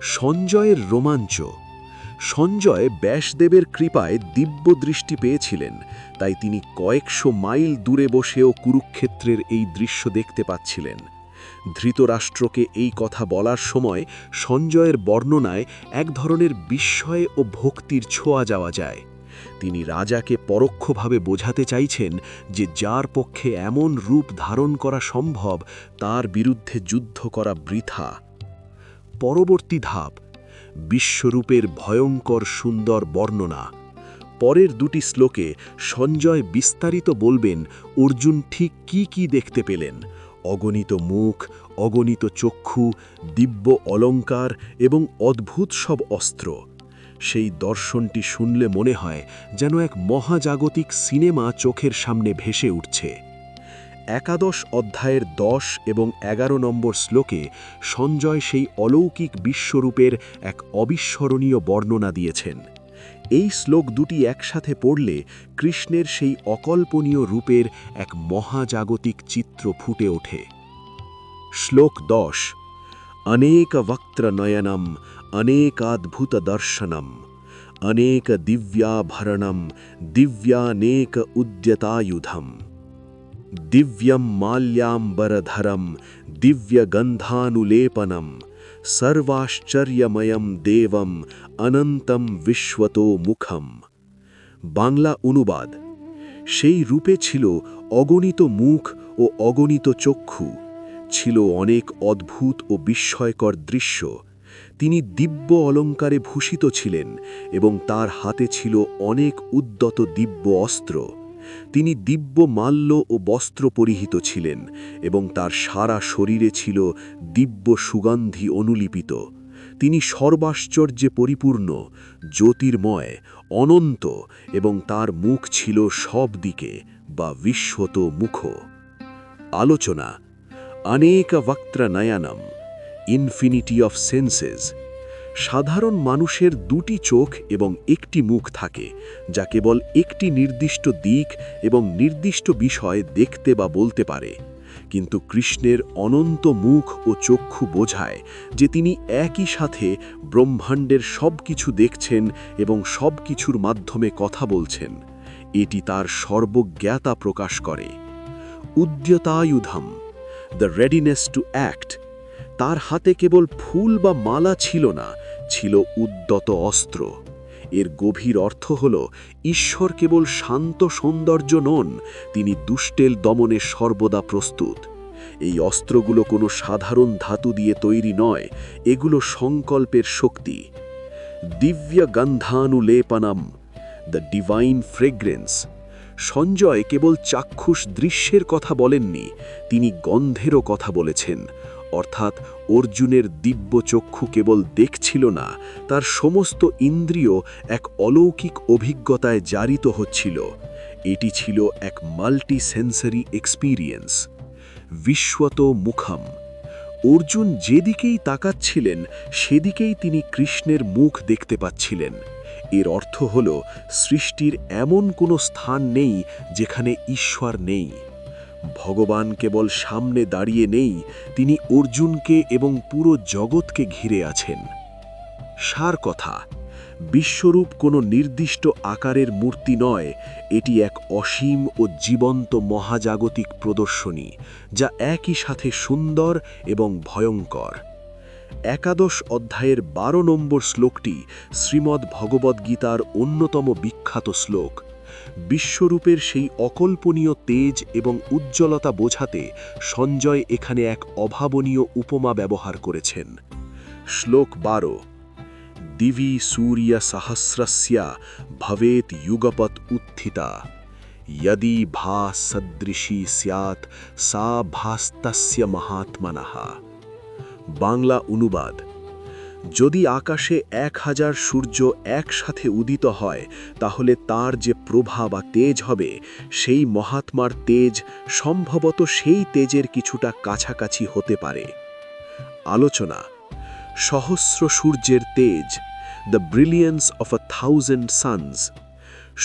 সঞ্জয়ের রোমাঞ্চ। সঞ্জয় ব্যাসদেবের কৃপায় দিব্য দৃষ্টি পেয়েছিলেন, তাই তিনি কয়েকশো মাইল দূরে বসেও কুরুক্ষেত্রের এই দৃশ্য দেখতে পাচ্ছিলেন। ধৃতরাষ্ট্রকে এই কথা বলার সময় সঞ্জয়ের বর্ণনায় এক ধরনের বিস্ময় ও ভক্তির ছোঁয়া যাওয়া যায়। তিনি রাজাকে পরোক্ষভাবে বোঝাতে চাইছেন যে যার পক্ষে এমন রূপ ধারণ করা সম্ভব, তার বিরুদ্ধে যুদ্ধ করা বৃথা। পরবর্তী ধাপ, বিশ্বরূপের ভয়ঙ্কর সুন্দর বর্ণনা। পরের দুটি শ্লোকে সঞ্জয় বিস্তারিত বলবেন অর্জুন ঠিক কি কি দেখতে পেলেন। অগণিত মুখ, অগণিত চক্ষু, দিব্য অলঙ্কার এবং অদ্ভুত সব অস্ত্র। সেই দর্শনটি শুনলে মনে হয় যেন এক মহাজাগতিক সিনেমা চোখের সামনে ভেসে উঠছে। একাদশ অধ্যায়ের 10 এবং 11 নম্বর শ্লোকে সঞ্জয় সেই অলৌকিক বিশ্বরূপের এক অবিস্মরণীয় বর্ণনা দিয়েছেন। এই শ্লোক দুটি একসাথে পড়লে কৃষ্ণের সেই অকল্পনীয় রূপের এক মহাজাগতিক চিত্র ফুটে ওঠে। শ্লোক 10। অনেক বক্ত্র নয়নম অনেকাদ্ভুত দর্শনম অনেক দিব্যাভরণম দিব্যানেক উদ্যতায়ুধম দিব্যম মাল্যাম্বরধরম দিব্যগন্ধানুলেপনম সর্বাশ্চর্যময়ম দেবম অনন্তম বিশ্বতো মুখম। বাংলা অনুবাদ। সেই রূপে ছিল অগণিত মুখ ও অগণিত চক্ষু, ছিল অনেক অদ্ভুত ও বিস্ময়কর দৃশ্য। তিনি দিব্য অলঙ্কারে ভূষিত ছিলেন এবং তার হাতে ছিল অনেক উদ্যত দিব্য অস্ত্র। তিনি দিব্য মাল্য ও বস্ত্র পরিহিত ছিলেন এবং তার সারা শরীরে ছিল দিব্য সুগন্ধি অনুলিপিত। তিনি সর্বাশ্চর্যে পরিপূর্ণ, জ্যোতির্ময়, অনন্ত এবং তার মুখ ছিল সব দিকে বা বিশ্বত মুখ। আলোচনা। অনেক বক্ত্র নয়নম, ইনফিনিটি অফ সেন্সেস। সাধারণ মানুষের দুটি চোখ এবং একটি মুখ থাকে, যা কেবল একটি নির্দিষ্ট দিক এবং নির্দিষ্ট বিষয় দেখতে বা বলতে পারে। কিন্তু কৃষ্ণের অনন্ত মুখ ও চক্ষু বোঝায় যে তিনি একই সাথে ব্রহ্মাণ্ডের সব কিছু দেখছেন এবং সব কিছুর মাধ্যমে কথা বলছেন। এটি তার সর্বজ্ঞতা প্রকাশ করে। উদ্যতায়ুধম, দ্য রেডিনেস টু অ্যাক্ট। তার হাতে কেবল ফুল বা মালা ছিল না, ছিল উদ্যত অস্ত্র। এর গভীর অর্থ হল ঈশ্বর কেবল শান্ত সৌন্দর্য নন, তিনি দুষ্টেল দমনে সর্বদা প্রস্তুত। এই অস্ত্রগুলো কোনো সাধারণ ধাতু দিয়ে তৈরি নয়, এগুলো সংকল্পের শক্তি। দিব্য গন্ধানুলেপনম, দ্য ডিভাইন ফ্রেগ্রেন্স। সঞ্জয় কেবল চাক্ষুষ দৃশ্যের কথা বলেননি, তিনি গন্ধেরও কথা বলেছেন। অর্থাৎ অর্জুনের দিব্য চক্ষু কেবল দেখছিল না, তার সমস্ত ইন্দ্রিয় এক অলৌকিক অভিজ্ঞতায় জারিত হচ্ছিল। এটি ছিল এক মাল্টি সেন্সরি এক্সপিরিয়েন্স। বিশ্বত মুখম। অর্জুন যেদিকেই তাকাচ্ছিলেন সেদিকেই তিনি কৃষ্ণের মুখ দেখতে পাচ্ছিলেন। এর অর্থ হল সৃষ্টির এমন কোনো স্থান নেই যেখানে ঈশ্বর নেই। ভগবান কেবল সামনে দাঁড়িয়ে নেই, তিনি অর্জুনকে এবং পুরো জগৎকে ঘিরে আছেন। সার কথা। বিশ্বরূপ কোনো নির্দিষ্ট আকারের মূর্তি নয়, এটি এক অসীম ও জীবন্ত মহাজাগতিক প্রদর্শনী, যা একই সাথে সুন্দর এবং ভয়ঙ্কর। একাদশ অধ্যায়ের 12 নম্বর শ্লোকটি শ্রীমদ্ ভগবদ্গীতার অন্যতম বিখ্যাত শ্লোক। বিশ্বরূপের সেই অকল্পনীয় তেজ এবং উজ্জ্বলতা বোঝাতে সঞ্জয় এখানে এক অভাবনীয় উপমা ব্যবহার করেছেন। শ্লোক 12। দিবি সূর্য সহস্রস্য ভবেত যুগপৎ উত্থিতা यदि भा सदृशी स्यात् सा भास्तस्य महात्मनः। বাংলা অনুবাদ: যদি আকাশে 1000 সূর্য একসাথে উদিত হয়, তাহলে তার যে প্রভা বা তেজ হবে, সেই মহাত্মার তেজ সম্ভবত সেই তেজের কিছুটা কাছাকাছি হতে পারে। আলোচনা: সহস্র সূর্যের তেজ, the brilliance of 1000 suns.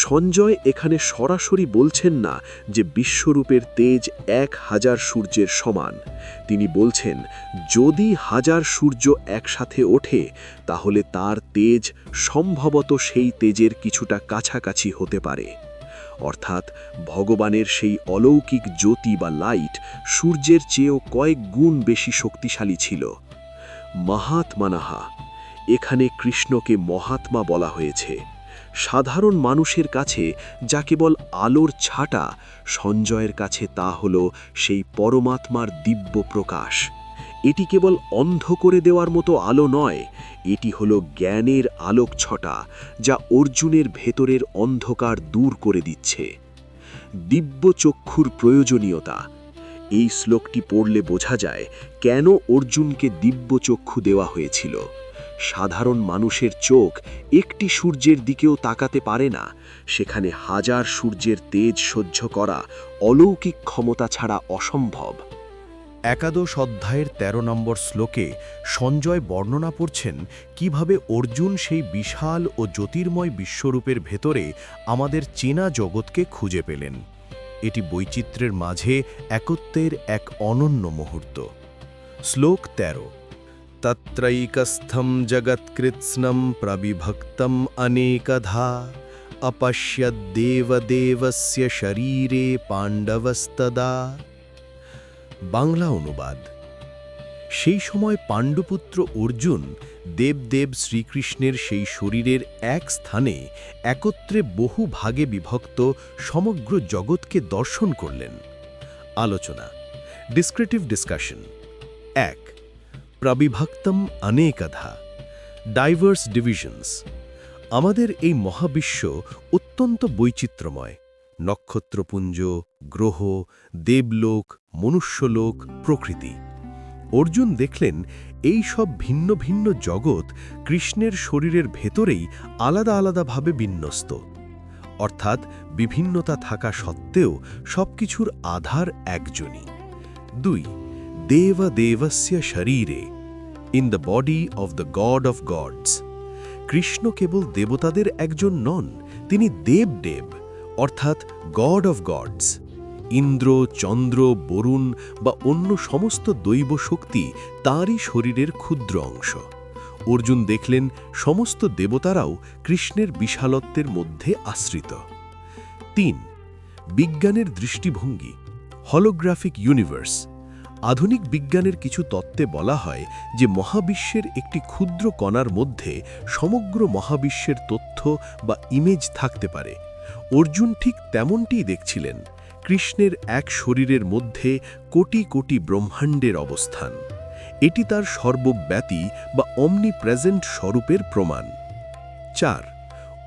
Sanjay এখানে সরাসরি বলছেন না যে বিশ্বরূপের তেজ 1000 সূর্যের সমান। তিনি বলছেন, যদি 1000 সূর্য একসাথে ওঠে, তাহলে তার তেজ সম্ভবত সেই তেজের কিছুটা কাছাকাছি হতে পারে। অর্থাৎ ভগবানের সেই অলৌকিক জ্যোতি বা লাইট সূর্যের চেয়েও কয়েক গুণ বেশি শক্তিশালী ছিল। মহাত্মানাহা, এখানে কৃষ্ণকে মহাত্মা বলা হয়েছে। সাধারণ মানুষের কাছে যা কেবল আলোর ছাটা, সঞ্জয়ের কাছে তা হল সেই পরমাত্মার দিব্য প্রকাশ। এটি কেবল অন্ধ করে দেওয়ার মতো আলো নয়, এটি হল জ্ঞানের আলোক ছটা, যা অর্জুনের ভেতরের অন্ধকার দূর করে দিচ্ছে। দিব্য চক্ষুর প্রয়োজনীয়তা। এই শ্লোকটি পড়লে বোঝা যায় কেন অর্জুনকে দিব্য চক্ষু দেওয়া হয়েছিল। সাধারণ মানুষের চোখ একটি সূর্যের দিকেও তাকাতে পারে না, সেখানে 1000 সূর্যের তেজ সহ্য করা অলৌকিক ক্ষমতা ছাড়া অসম্ভব। একাদশ অধ্যায়ের 13 নম্বর শ্লোকে সঞ্জয় বর্ণনা করছেন কিভাবে অর্জুন সেই বিশাল ও জ্যোতির্ময় বিশ্বরূপের ভেতরে আমাদের চেনা জগৎকে খুঁজে পেলেন। এটি বৈচিত্র্যের মাঝে একত্বের এক অনন্য মুহূর্ত। শ্লোক 13। তত্রৈকস্থম জগৎকৃৎস্নম প্রবিভক্তম অনেকধা অপশ্যদ্দেবদেবস্য শরীরে পাণ্ডবস্তদা। বাংলা অনুবাদ: সেই সময় পাণ্ডুপুত্র অর্জুন দেবদেব শ্রীকৃষ্ণের সেই শরীরের এক স্থানে একত্রে বহু ভাগে বিভক্ত সমগ্র জগৎকে দর্শন করলেন। আলোচনা: ডিসক্রিপটিভ ডিসকাশন। 1. প্রবিভক্তম অনেকধা, ডাইভার্স ডিভিশনস। আমাদের এই মহাবিশ্ব অত্যন্ত বৈচিত্র্যময়। নক্ষত্রপুঞ্জ, গ্রহ, দেবলোক, মনুষ্যলোক, প্রকৃতি। অর্জুন দেখলেন এই সব ভিন্ন ভিন্ন জগৎ কৃষ্ণের শরীরের ভেতরেই আলাদা আলাদাভাবে বিন্যস্ত। অর্থাৎ বিভিন্নতা থাকা সত্ত্বেও সবকিছুর আধার একজনই। 2. দেবদেবস্য শরীরে, in the body of the god of gods. Krishna কেবল দেবতাদের একজন নন, তিনি দেবদেব, অর্থাৎ god of gods. Indra, Chandra, Varuna বা অন্য সমস্ত দৈব শক্তি তাঁরই শরীরের ক্ষুদ্র অংশ। অর্জুন দেখলেন সমস্ত দেবতারাও কৃষ্ণের বিশালত্বের মধ্যে আশ্রিত। 3. বিজ্ঞানের দৃষ্টিভঙ্গি, হলোগ্রাফিক ইউনিভার্স। আধুনিক বিজ্ঞানের কিছু তত্ত্বে বলা হয় যে মহাবিশ্বের একটি ক্ষুদ্র কণার মধ্যে সমগ্র মহাবিশ্বের তথ্য বা ইমেজ থাকতে পারে। অর্জুন ঠিক তেমনটিই দেখছিলেন, কৃষ্ণের এক শরীরের মধ্যে কোটি কোটি ব্রহ্মাণ্ডের অবস্থান। এটি তার সর্বব্যাপী বা অমনিপ্রেজেন্ট স্বরূপের প্রমাণ। 4.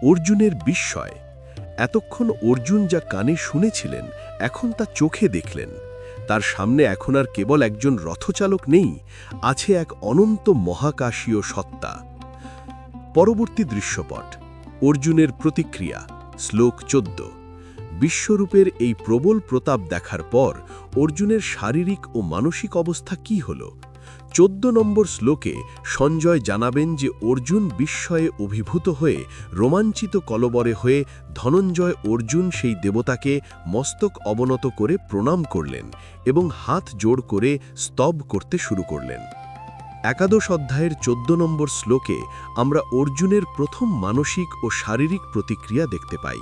অর্জুনের বিস্ময়। এতক্ষণ অর্জুন যা কানে শুনেছিলেন, এখন তা চোখে দেখলেন। তার সামনে এখন আর কেবল একজন রথচালক নেই, আছে এক অনন্ত মহাকাশীয় সত্তা। পরবর্তী দৃশ্যপট, অর্জুনের প্রতিক্রিয়া। শ্লোক 14। বিশ্বরূপের এই প্রবল প্রতাপ দেখার পর অর্জুনের শারীরিক ও মানসিক অবস্থা কি হল? 14 নম্বর শ্লোকে সঞ্জয় জানাবেন যে অর্জুন বিস্ময়ে অভিভূত হয়ে রোমাঞ্চিত কলবরে হয়ে ধনঞ্জয় অর্জুন সেই দেবতাকে মস্তক অবনত করে প্রণাম করলেন এবং হাত জোড় করে স্তব করতে শুরু করলেন। একাদশ অধ্যায়ের 14 নম্বর শ্লোকে আমরা অর্জুনের প্রথম মানসিক ও শারীরিক প্রতিক্রিয়া দেখতে পাই।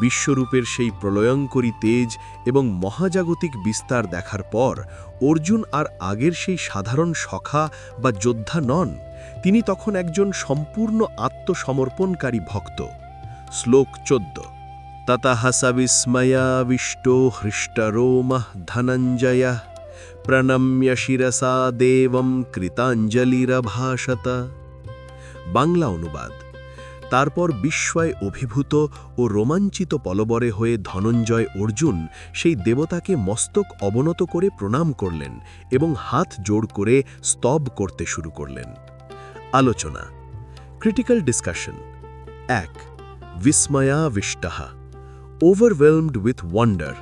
বিশ্বরূপের সেই প্রলয়ঙ্করী তেজ এবং মহাজাগতিক বিস্তার দেখার পর অর্জুন আর আগের সেই সাধারণ সখা বা যোদ্ধা নন, তিনি তখন একজন সম্পূর্ণ আত্মসমর্পণকারী ভক্ত। শ্লোক 14। ততঃ বিস্ময়াবিষ্ট হৃষ্টরোমঃ ধনঞ্জয়ঃ প্রণম্য শিরসা দেবম কৃতাঞ্জলিরভাষত। বাংলা অনুবাদ: তারপর বিস্ময় অভিভূত ও রোমাঞ্চিত পলবরে হয়ে ধনঞ্জয় অর্জুন সেই দেবতাকে মস্তক অবনত করে প্রণাম করলেন এবং হাত জোড় করে স্তব করতে শুরু করলেন। আলোচনা। Critical discussion. 1. বিস্ময়াবিষ্টঃ, ওভারওয়েলমড উইথ ওয়ান্ডার।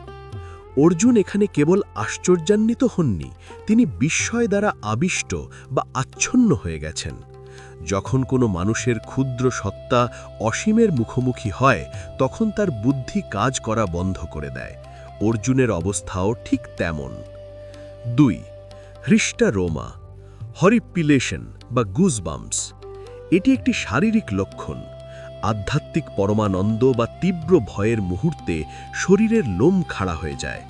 অর্জুন এখানে কেবল আশ্চর্যান্বিত হননি, তিনি বিস্ময় দ্বারা আবিষ্ট বা আচ্ছন্ন হয়ে গেছেন। যখন কোনো মানুষের ক্ষুদ্র সত্তা অসীমের মুখোমুখি হয়, তখন তার বুদ্ধি কাজ করা বন্ধ করে দেয়। অর্জুনের অবস্থাও ঠিক তেমন। 2. হৃষ্টরোমা, হরিপিলেশন বা গুজবাম্পস। এটি একটি শারীরিক লক্ষণ। আধ্যাত্মিক পরমানন্দ বা তীব্র ভয়ের মুহূর্তে শরীরের লোম খাড়া হয়ে যায়।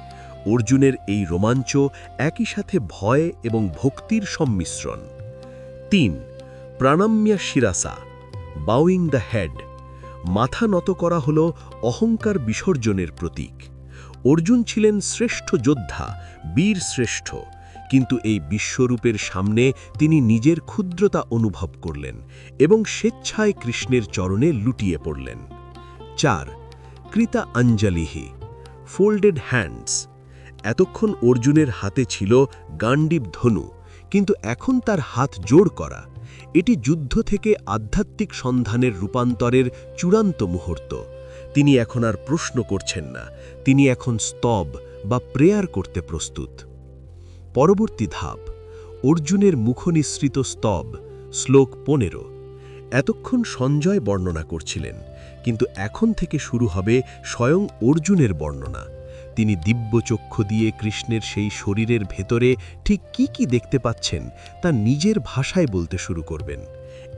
অর্জুনের এই রোমাঞ্চ একই সাথে ভয় এবং ভক্তির সম্মিশ্রণ। 3. প্রণম্য শিরাসা, বাউইং দ্য হেড। মাথা নত করা হল অহংকার বিসর্জনের প্রতীক। অর্জুন ছিলেন শ্রেষ্ঠ যোদ্ধা, বীর শ্রেষ্ঠ, কিন্তু এই বিশ্বরূপের সামনে তিনি নিজের ক্ষুদ্রতা অনুভব করলেন এবং স্বেচ্ছায় কৃষ্ণের চরণে লুটিয়ে পড়লেন। 4. কৃতা অঞ্জলিহি, ফোল্ডেড হ্যান্ডস। এতক্ষণ অর্জুনের হাতে ছিল গাণ্ডীব ধনু, কিন্তু এখন তার হাত জোড় করা। এটি যুদ্ধ থেকে আধ্যাত্মিক সন্ধানের রূপান্তরের চূড়ান্ত মুহূর্ত। তিনি এখন আর প্রশ্ন করছেন না, তিনি এখন স্তব বা প্রেয়ার করতে প্রস্তুত। পরবর্তী ধাপ, অর্জুনের মুখনিসৃত স্তব। শ্লোক 15। এতক্ষণ সঞ্জয় বর্ণনা করছিলেন, কিন্তু এখন থেকে শুরু হবে স্বয়ং অর্জুনের বর্ণনা। তিনি দিব্যচক্ষু দিয়ে কৃষ্ণের সেই শরীরের ভেতরে ঠিক কি দেখতে পাচ্ছেন তা নিজের ভাষায় বলতে শুরু করবেন।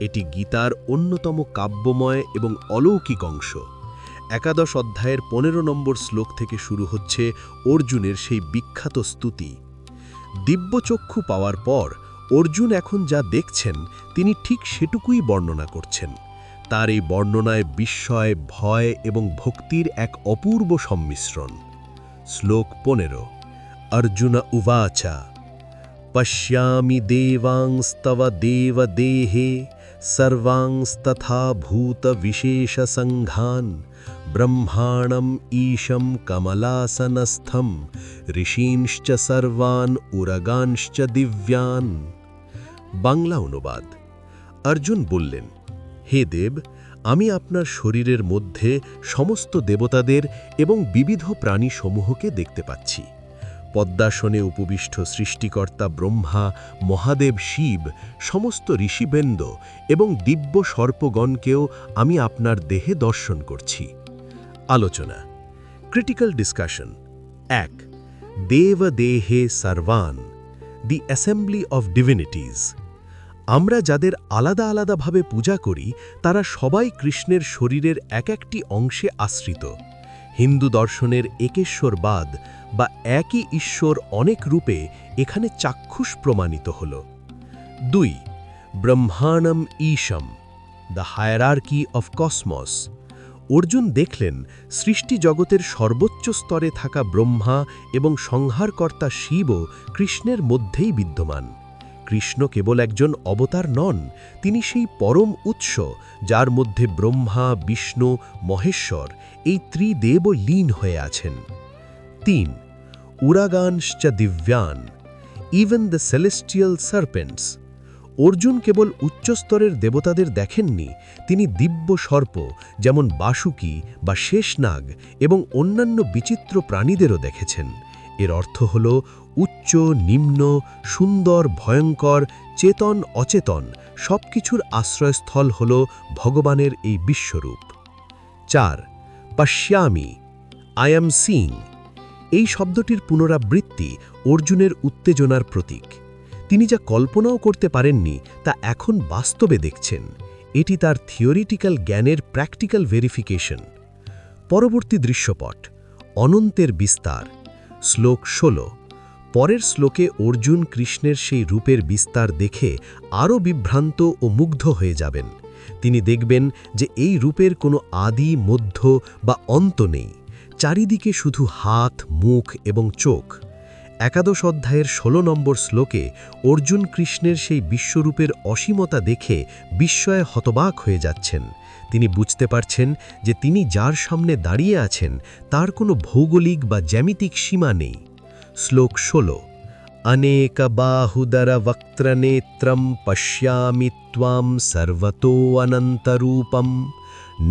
এটি গীতার অন্যতম কাব্যময় এবং অলৌকিক অংশ। একাদশ অধ্যায়ের 15 নম্বর শ্লোক থেকে শুরু হচ্ছে অর্জুনের সেই বিখ্যাত স্তুতি। দিব্যচক্ষু পাওয়ার পর অর্জুন এখন যা দেখছেন তিনি ঠিক সেটুকুই বর্ণনা করছেন। তার এই বর্ণনায় বিস্ময়, ভয় এবং ভক্তির এক অপূর্ব সম্মিশ্রণ। শ্লোক 15। অর্জুন উবাচা পশ্যামি দেবাংস্তব দেবদেহে সর্বাংস্তথা ভূত বিশেষ সংঘান ব্রহ্মাণম ঈশম কমলাসনস্থম ঋষীংশ্চ সর্বান উরগাংশ্চ দিব্যান। বাংলা অনুবাদ। অর্জুন বললেন, হে দেব, আমি আপনার শরীরের মধ্যে সমস্ত দেবতাদের এবং বিবিধ প্রাণীসমূহকে দেখতে পাচ্ছি। পদ্মাসনে উপবিষ্ট সৃষ্টিকর্তা ব্রহ্মা, মহাদেব শিব, সমস্ত ঋষিবৃন্দ এবং দিব্য সর্পগণকেও আমি আপনার দেহে দর্শন করছি। আলোচনা। Critical discussion. 1. দেবদেহে সর্বান, দি অ্যাসেম্বলি অফ ডিভিনিটিজ। আমরা যাদের আলাদা আলাদাভাবে পূজা করি তারা সবাই কৃষ্ণের শরীরের এক একটি অংশে আশ্রিত। হিন্দু দর্শনের একেশ্বরবাদ বা একই ঈশ্বর অনেক রূপে এখানে চাক্ষুষ প্রমাণিত হল। 2. ব্রহ্মাণম ঈশম, the hierarchy of cosmos. Arjun দেখলেন সৃষ্টি জগতের সর্বোচ্চ স্তরে থাকা ব্রহ্মা এবং সংহারকর্তা শিবও কৃষ্ণের মধ্যেই বিদ্যমান। কৃষ্ণ কেবল একজন অবতার নন, তিনি সেই পরম উৎস যার মধ্যে ব্রহ্মা, বিষ্ণু, মহেশ্বর এই ত্রিদেবও লীন হয়ে আছেন। 3. উরাগানশ্চ Dibyan, even the celestial serpents. Arjun কেবল উচ্চস্তরের দেবতাদের দেখেননি, তিনি দিব্য সর্প যেমন বাসুকী বা শেষনাগ এবং অন্যান্য বিচিত্র প্রাণীদেরও দেখেছেন। এর অর্থ হল উচ্চ, নিম্ন, সুন্দর, ভয়ঙ্কর, চেতন, অচেতন সবকিছুর আশ্রয়স্থল হল ভগবানের এই বিশ্বরূপ। 4. পশ্যামি, আই অ্যাম সিইং। এই শব্দটির পুনরাবৃত্তি অর্জুনের উত্তেজনার প্রতীক। তিনি যা কল্পনাও করতে পারেননি তা এখন বাস্তবে দেখছেন। এটি তার থিওরিটিক্যাল জ্ঞানের প্র্যাকটিক্যাল ভেরিফিকেশন। পরবর্তী দৃশ্যপট, অনন্তের বিস্তার। শ্লোক 16। পরের শ্লোকে অর্জুন কৃষ্ণের সেই রূপের বিস্তার দেখে আরও বিভ্রান্ত ও মুগ্ধ হয়ে যাবেন। তিনি দেখবেন যে এই রূপের কোনো আদি, মধ্য বা অন্ত নেই। চারিদিকে শুধু হাত, মুখ এবং চোখ। একাদশ অধ্যায়ের 16 নম্বর শ্লোকে অর্জুন কৃষ্ণের সেই বিশ্বরূপের অসীমতা দেখে বিস্ময়ে হতবাক হয়ে যাচ্ছেন। তিনি বুঝতে পারছেন যে তিনি যার সামনে দাঁড়িয়ে আছেন তার কোনো ভৌগোলিক বা জ্যামিতিক সীমা নেই। শ্লোক 16। অনেক বাহুদর বক্ত্রনেত্রম পশ্যামি ত্বাম সর্বতো অনন্তরূপম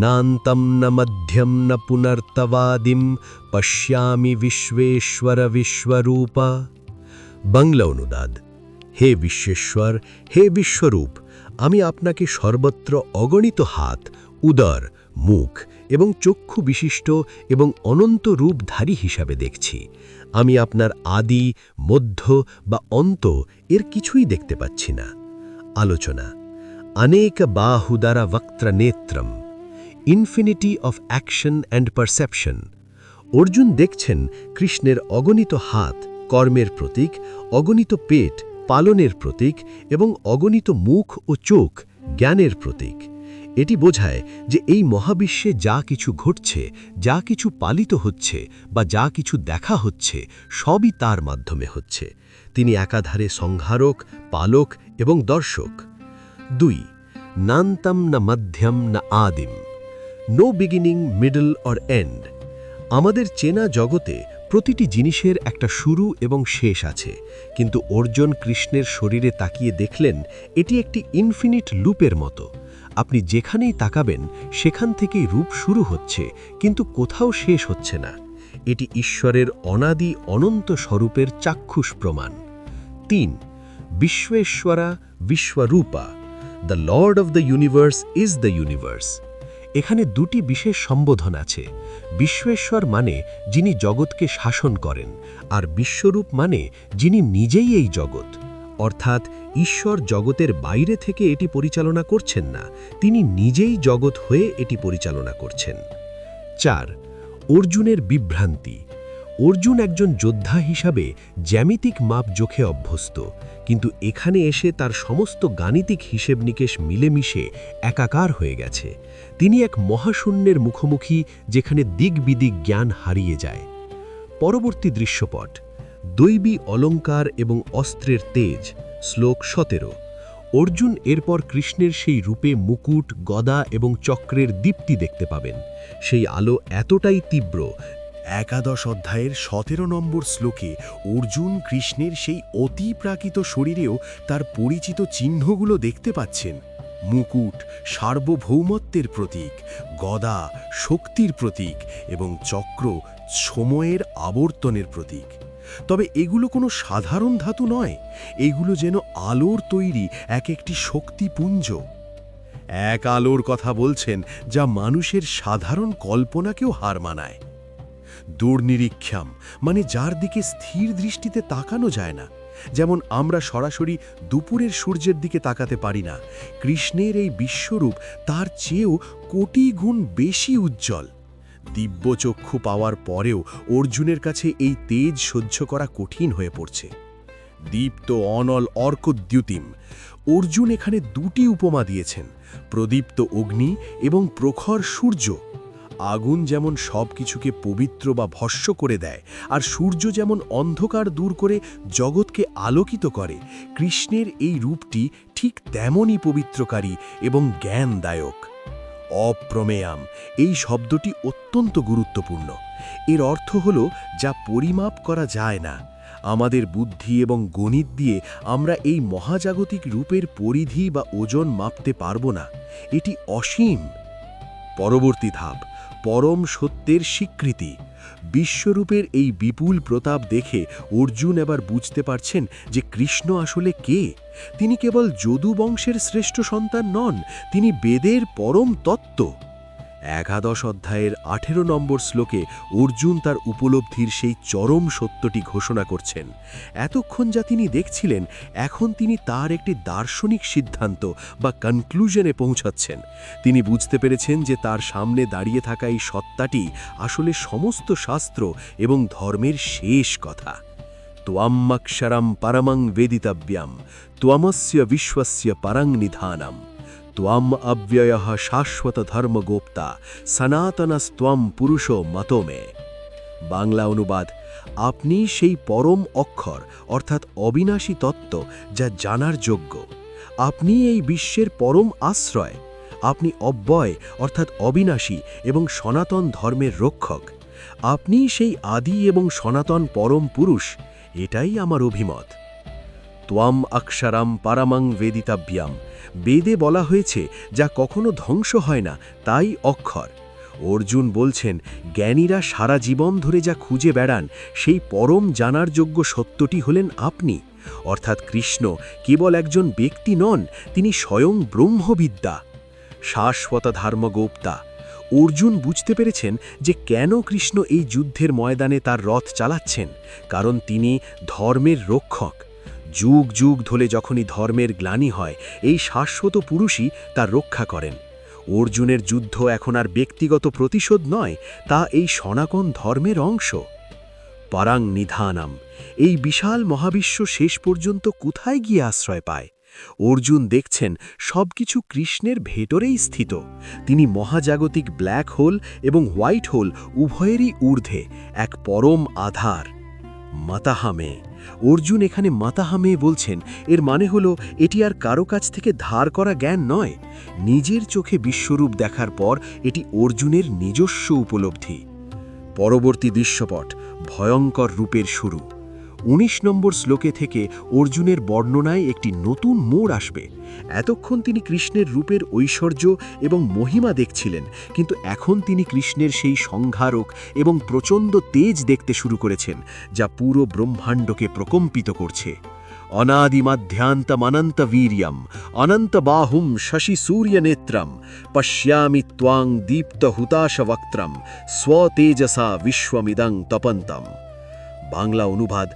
নান্তম ন মধ্যম ন পুনর্তবাদিম পশ্যামি বিশ্বেশ্বর বিশ্বরূপ। বাংলা অনুবাদ: হে বিশ্বেশ্বর, হে বিশ্বরূপ, আমি আপনাকে সর্বত্র অগণিত হাত, উদর, মুখ এবং চক্ষু বিশিষ্ট এবং অনন্ত রূপধারী হিসাবে দেখছি। আমি আপনার আদি, মধ্য বা অন্ত এর কিছুই দেখতে পাচ্ছি না। আলোচনা: অনেক বাহুদর বক্ত্রনেত্রম, infinity of action and perception. Arjun দেখছেন কৃষ্ণের অগণিত হাত, কর্মের প্রতীক, অগণিত পেট, পালনের প্রতীক এবং অগণিত মুখ ও চোখ, জ্ঞানের প্রতীক। এটি বোঝায় যে এই মহাবিশ্বে যা কিছু ঘটছে, যা কিছু পালিত হচ্ছে বা যা কিছু দেখা হচ্ছে, সবই তার মাধ্যমে হচ্ছে। তিনি একাধারে সংহারক, পালক এবং দর্শক। 2. নান্তম না মধ্যম না আদিম, no beginning, middle or end. আমাদের চেনা জগতে প্রতিটি জিনিসের একটা শুরু এবং শেষ আছে, কিন্তু অর্জুন কৃষ্ণের শরীরে তাকিয়ে দেখলেন এটি একটি ইনফিনিট লুপের মতো। আপনি যেখানেই তাকাবেন সেখান থেকেই রূপ শুরু হচ্ছে, কিন্তু কোথাও শেষ হচ্ছে না। এটি ঈশ্বরের অনাদি অনন্ত স্বরূপের চাক্ষুষ প্রমাণ। 3. বিশ্বেশ্বরা বিশ্বরূপা, the lord of the universe is the universe. এখানে দুটি বিশেষ সম্বোধন আছে। বিশ্বেশ্বর মানে যিনি জগৎকে শাসন করেন, আর বিশ্বরূপ মানে যিনি নিজেই এই জগৎ। অর্থাৎ ঈশ্বর জগতের বাইরে থেকে এটি পরিচালনা করছেন না, তিনি নিজেই জগৎ হয়ে এটি পরিচালনা করছেন। 4. অর্জুনের বিভ্রান্তি। অর্জুন একজন যোদ্ধা হিসাবে জ্যামিতিক মাপজোখে অভ্যস্ত, কিন্তু এখানে এসে তার সমস্ত গাণিতিক হিসেব নিকেশ মিলেমিশে একাকার হয়ে গেছে। তিনি এক মহাশূন্যের মুখোমুখি, যেখানে দিক-বিদিক জ্ঞান হারিয়ে যায়। পরবর্তী দৃশ্যপট, দৈবী অলঙ্কার এবং অস্ত্রের তেজ। শ্লোক 17। অর্জুন এরপর কৃষ্ণের সেই রূপে মুকুট, গদা এবং চক্রের দীপ্তি দেখতে পাবেন। সেই আলো এতটাই তীব্র। একাদশ অধ্যায়ের 17 নম্বর শ্লোকে অর্জুন কৃষ্ণের সেই অতিপ্রাকৃত শরীরেও তার পরিচিত চিহ্নগুলো দেখতে পাচ্ছেন। মুকুট সার্বভৌমত্বের প্রতীক, গদা শক্তির প্রতীক এবং চক্র সময়ের আবর্তনের প্রতীক। তবে এগুলো কোনো সাধারণ ধাতু নয়, এগুলো যেন আলোর তৈরি এক একটি শক্তিপুঞ্জ। এক আলোর কথা বলছেন যা মানুষের সাধারণ কল্পনাকেও হার মানায়। দূরনিরীক্ষাম মানে যার দিকে স্থির দৃষ্টিতে তাকানো যায় না, যেমন আমরা সরাসরি দুপুরের সূর্যের দিকে তাকাতে পারি না। কৃষ্ণের এই বিশ্বরূপ তার চেয়েও কোটি গুণ বেশি উজ্জ্বল। দিব্যচক্ষু পাওয়ার পরেও অর্জুনের কাছে এই তেজ সহ্য করা কঠিন হয়ে পড়ছে। দীপ্ত অনল অর্কদ্যুতিম। অর্জুন এখানে দুটি উপমা দিয়েছেন, প্রদীপ্ত অগ্নি এবং প্রখর সূর্য। আগুন যেমন সব কিছুকে পবিত্র বা ভস্ম করে দেয়, আর সূর্য যেমন অন্ধকার দূর করে জগৎকে আলোকিত করে, কৃষ্ণের এই রূপটি ঠিক তেমনই পবিত্রকারী এবং জ্ঞানদায়ক। অপ্রমেয়াম এই শব্দটি অত্যন্ত গুরুত্বপূর্ণ। এর অর্থ হল যা পরিমাপ করা যায় না। আমাদের বুদ্ধি এবং গণিত দিয়ে আমরা এই মহাজাগতিক রূপের পরিধি বা ওজন মাপতে পারব না। এটি অসীম। পরবর্তী ধাপ, পরম সত্যের স্বীকৃতি। বিশ্বরূপের এই বিপুল প্রতাপ দেখে অর্জুন এবার বুঝতে পারছেন যে কৃষ্ণ আসলে কে। তিনি কেবল যদু বংশের শ্রেষ্ঠ সন্তান নন, তিনি বেদের পরম তত্ত্ব। একাদশ অধ্যায়ের 18 নম্বর শ্লোকে অর্জুন তার উপলব্ধির সেই চরম সত্যটি ঘোষণা করছেন। এতক্ষণ যা তিনি দেখছিলেন, এখন তিনি তার একটি দার্শনিক সিদ্ধান্ত বা কনক্লুশনে পৌঁছাচ্ছেন। তিনি বুঝতে পেরেছেন যে তার সামনে দাঁড়িয়ে থাকা এই সত্তাটি আসলে সমস্ত শাস্ত্র এবং ধর্মের শেষ কথা। ত্বমক্ষরম পরমং বেদিতব্যম, ত্বমস্য বিশ্বস্য পরং নিধানম, ত্বম অব্যয়ঃ শাশ্বত ধর্মগোপ্তা, সনাতনস্ত্বম পুরুষো মতো মে। বাংলা অনুবাদ: আপনি সেই পরম অক্ষর অর্থাৎ অবিনাশী তত্ত্ব যা জানার যোগ্য। আপনি এই বিশ্বের পরম আশ্রয়। আপনি অব্যয় অর্থাৎ অবিনাশী এবং সনাতন ধর্মের রক্ষক। আপনি সেই আদি এবং সনাতন পরম পুরুষ। এটাই আমার অভিমত। ত্বম অক্ষরম পরমং বেদিতব্যম, বেদে বলা হয়েছে যা কখনো ধ্বংস হয় না, তাই অক্ষর। অর্জুন বলছেন, জ্ঞানীরা সারা জীবন ধরে যা খুঁজে বেড়ান, সেই পরম জানার যোগ্য সত্যটি হলেন আপনি, অর্থাৎ কৃষ্ণ কেবল একজন ব্যক্তি নন, তিনি স্বয়ং ব্রহ্মবিদ্যা, শাশ্বত ধর্মগোপ্তা। অর্জুন বুঝতে পেরেছেন যে কেন কৃষ্ণ এই যুদ্ধের ময়দানে তার রথ চালাচ্ছেন, কারণ তিনি ধর্মের রক্ষক। যুগ যুগ ধরে যখনই ধর্মের গ্লানি হয়, এই শাশ্বত পুরুষই তার রক্ষা করেন। অর্জুনের যুদ্ধ এখন আর ব্যক্তিগত প্রতিশোধ নয়, তা এই সনাতন ধর্মের অংশ। পরাং নিধানম, এই বিশাল মহাবিশ্ব শেষ পর্যন্ত কোথায় গিয়ে আশ্রয় পায়? অর্জুন দেখছেন সবকিছু কৃষ্ণের ভেতরেই স্থিত। তিনি মহাজাগতিক ব্ল্যাক হোল এবং হোয়াইট হোল উভয়েরই ঊর্ধ্বে এক পরম আধার। মাতাহামে, অর্জুন এখানে মাতাহামে বলছেন, এর মানে হলো এটি আর কারো কাছ থেকে ধার করা জ্ঞান নয়। নিজের চোখে বিশ্বরূপ দেখার পর এটি অর্জুনের নিজস্ব উপলব্ধি। পরবর্তী দৃশ্যপট ভয়ঙ্কর রূপের শুরু। 19 নম্বর শ্লোকে থেকে অর্জুনের বর্ণনায় একটি নতুন মোড় আসবে। এতক্ষণ তিনি কৃষ্ণের রূপের ঐশ্বর্য এবং মহিমা দেখছিলেন, কিন্তু এখন তিনি কৃষ্ণের সেই সংহারক এবং প্রচণ্ড তেজ দেখতে শুরু করেছেন, যা পুরো ব্রহ্মাণ্ডকে প্রকম্পিত করছে। অনাদিমাধ্যান্তমনন্ত বীর্যম, অনন্ত বাহুম শশি সূর্যনেত্রম, পশ্যামি ত্বাং দীপ্ত হুতাশবক্ত্রম, স্বতেজসা বিশ্বমিদং তপন্তম। বাংলা অনুবাদ: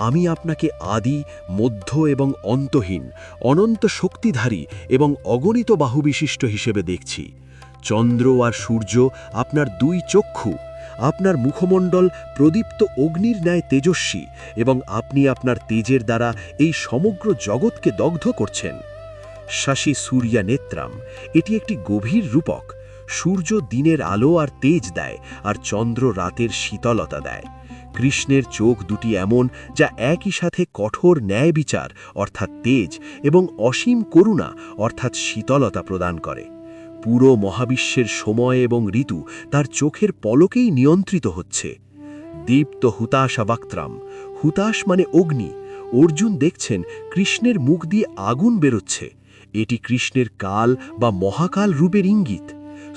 আমি আপনাকে আদি, মধ্য এবং অন্তহীন, অনন্ত শক্তিধারী এবং অগণিত বাহুবিশিষ্ট হিসেবে দেখছি। চন্দ্র আর সূর্য আপনার দুই চক্ষু, আপনার মুখমণ্ডল প্রদীপ্ত অগ্নির ন্যায় তেজস্বী, এবং আপনি আপনার তেজের দ্বারা এই সমগ্র জগৎকে দগ্ধ করছেন। শশী সূর্যা নেত্রাম, এটি একটি গভীর রূপক। সূর্য দিনের আলো আর তেজ দেয়, আর চন্দ্র রাতের শীতলতা দেয়। কৃষ্ণের চোখ দুটি এমন, যা একই সাথে কঠোর ন্যায় বিচার অর্থাৎ তেজ এবং অসীম করুণা অর্থাৎ শীতলতা প্রদান করে। পুরো মহাবিশ্বের সময় এবং ঋতু তার চোখের পলকেই নিয়ন্ত্রিত হচ্ছে। দীপ্ত হুতাশবক্ত্রম, হুতাশ মানে অগ্নি। অর্জুন দেখছেন কৃষ্ণের মুখ দিয়ে আগুন বেরোচ্ছে। এটি কৃষ্ণের কাল বা মহাকাল রূপের ইঙ্গিত।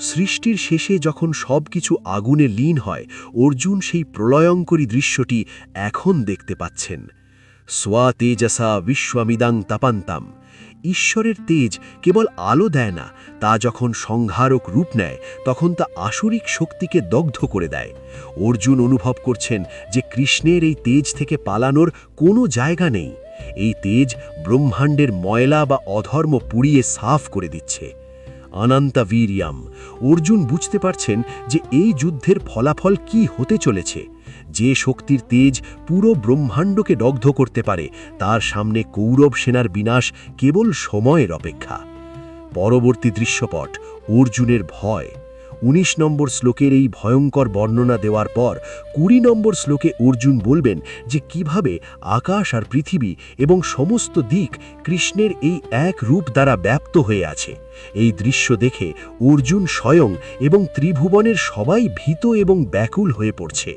সৃষ্টির শেষে যখন সবকিছু আগুনে লীন হয়, অর্জুন সেই প্রলয়ঙ্করী দৃশ্যটি এখন দেখতে পাচ্ছেন। স্বতেজসা বিশ্বমিদং তপন্তাম, ঈশ্বরের তেজ কেবল আলো দেয় না, তা যখন সংহারক রূপ নেয় তখন তা আসরিক শক্তিকে দগ্ধ করে দেয়। অর্জুন অনুভব করছেন যে কৃষ্ণের এই তেজ থেকে পালানোর কোনো জায়গা নেই। এই তেজ ব্রহ্মাণ্ডের ময়লা বা অধর্ম পুড়িয়ে সাফ করে দিচ্ছে। অনন্ত বীর্যম, অর্জুন বুঝতে পারছেন যে এই যুদ্ধের ফলাফল কি হতে চলেছে। যে শক্তির তেজ পুরো ব্রহ্মাণ্ডকে দগ্ধ করতে পারে, তার সামনে কৌরব সেনার বিনাশ কেবল সময়ের অপেক্ষা। পরবর্তী দৃশ্যপট অর্জুনের ভয়। 19 নম্বর শ্লোকের এই ভয়ঙ্কর বর্ণনা দেওয়ার পর 20 নম্বর শ্লোকে অর্জুন বলবেন যে কিভাবে আকাশ আর পৃথিবী এবং সমস্ত দিক কৃষ্ণের এই এক রূপ দ্বারা ব্যাপ্ত হয়ে আছে। এই দৃশ্য দেখে অর্জুন স্বয়ং এবং ত্রিভুবনের সবাই ভীত এবং ব্যাকুল হয়ে পড়ছে।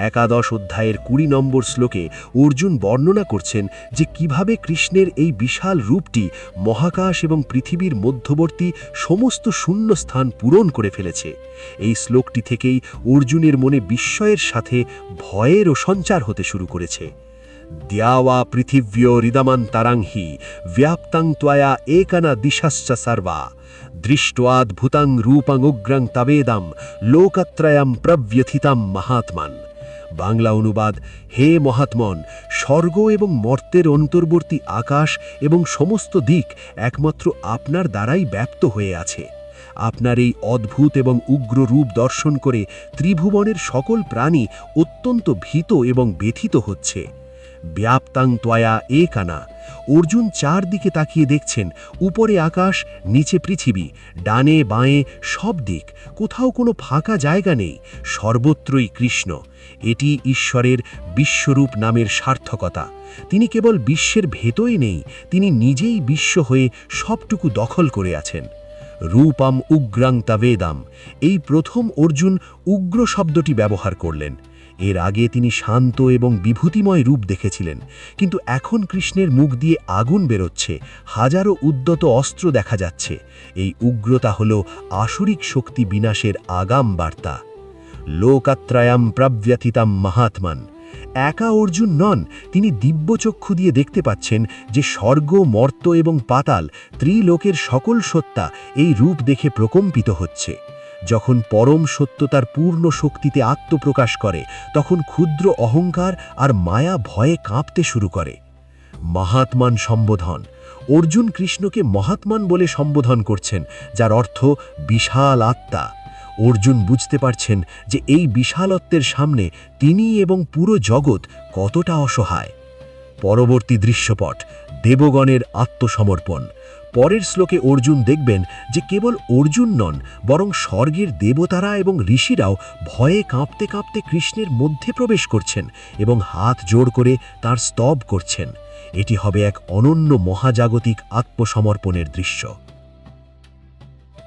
একাদশ অধ্যায়ের 20 নম্বর শ্লোকে অর্জুন বর্ণনা করছেন যে কিভাবে কৃষ্ণের এই বিশাল রূপটি মহাকাশ এবং পৃথিবীর মধ্যবর্তী সমস্ত শূন্য স্থান পূরণ করে ফেলেছে। এই শ্লোকটি থেকেই অর্জুনের মনে বিস্ময়ের সাথে ভয়েরও সঞ্চার হতে শুরু করেছে। দ্যাওয়া পৃথিব্যোরিদমন্তরংহি ব্যাপ্তং ত্বয়া একনা দিশশ্চ সর্বা দৃষ্ট্বাদ্ভুতং রূপং উগ্রং তবেদম লোকত্রয়ম প্রব্যথিতম মহাত্মান। বাংলা অনুবাদ: হে মহাত্মন, স্বর্গ এবং মর্ত্যের অন্তর্বর্তী আকাশ এবং সমস্ত দিক একমাত্র আপনার দ্বারাই ব্যাপ্ত হয়ে আছে। আপনার এই অদ্ভুত এবং উগ্র রূপ দর্শন করে ত্রিভুবনের সকল প্রাণী অত্যন্ত ভীত এবং ব্যথিত হচ্ছে। ব্যাপ্তাং ত্বয়া একনা। অর্জুন চারদিকে তাকিয়ে দেখছেন, উপরে আকাশ, নিচে পৃথিবী, ডানে বাঁয়ে সব দিক, কোথাও কোনো ফাঁকা জায়গা নেই, সর্বত্রই কৃষ্ণ। এটি ঈশ্বরের বিশ্বরূপ নামের সার্থকতা। তিনি কেবল বিশ্বের ভেতরে নেই, তিনি নিজেই বিশ্ব হয়ে সবটুকু দখল করে আছেন। রূপম উগ্রাং তবেদম। এই প্রথম অর্জুন উগ্র শব্দটি ব্যবহার করলেন। এর আগে তিনি শান্ত এবং বিভূতিময় রূপ দেখেছিলেন, কিন্তু এখন কৃষ্ণের মুখ দিয়ে আগুন বেরোচ্ছে, হাজারো উদ্যত অস্ত্র দেখা যাচ্ছে। এই উগ্রতা হল আসরিক শক্তি বিনাশের আগাম বার্তা। লোকত্রয়ম প্রব্যথিতম মহাত্মান। একা অর্জুন নন, তিনি দিব্যচক্ষু দিয়ে দেখতে পাচ্ছেন যে স্বর্গ, মর্ত্য এবং পাতাল, ত্রিলোকের সকল সত্তা এই রূপ দেখে প্রকম্পিত হচ্ছে। যখন পরম সত্য তার পূর্ণ শক্তিতে আত্মপ্রকাশ করে, তখন ক্ষুদ্র অহংকার আর মায়া ভয়ে কাঁপতে শুরু করে। মহাত্মান সম্বোধন। অর্জুন কৃষ্ণকে মহাত্মান বলে সম্বোধন করছেন, যার অর্থ বিশাল আত্মা। অর্জুন বুঝতে পারছেন যে এই বিশালত্বের সামনে তিনি এবং পুরো জগৎ কতটা অসহায়। পরবর্তী দৃশ্যপট: দেবগণের আত্মসমর্পণ। পরের শ্লোকে অর্জুন দেখবেন যে কেবল অর্জুন নন, বরং স্বর্গের দেবতারা এবং ঋষিরাও ভয়ে কাঁপতে কাঁপতে কৃষ্ণের মধ্যে প্রবেশ করছেন এবং হাত জোড় করে তাঁর স্তব করছেন। এটি হবে এক অনন্য মহাজাগতিক আত্মসমর্পণের দৃশ্য।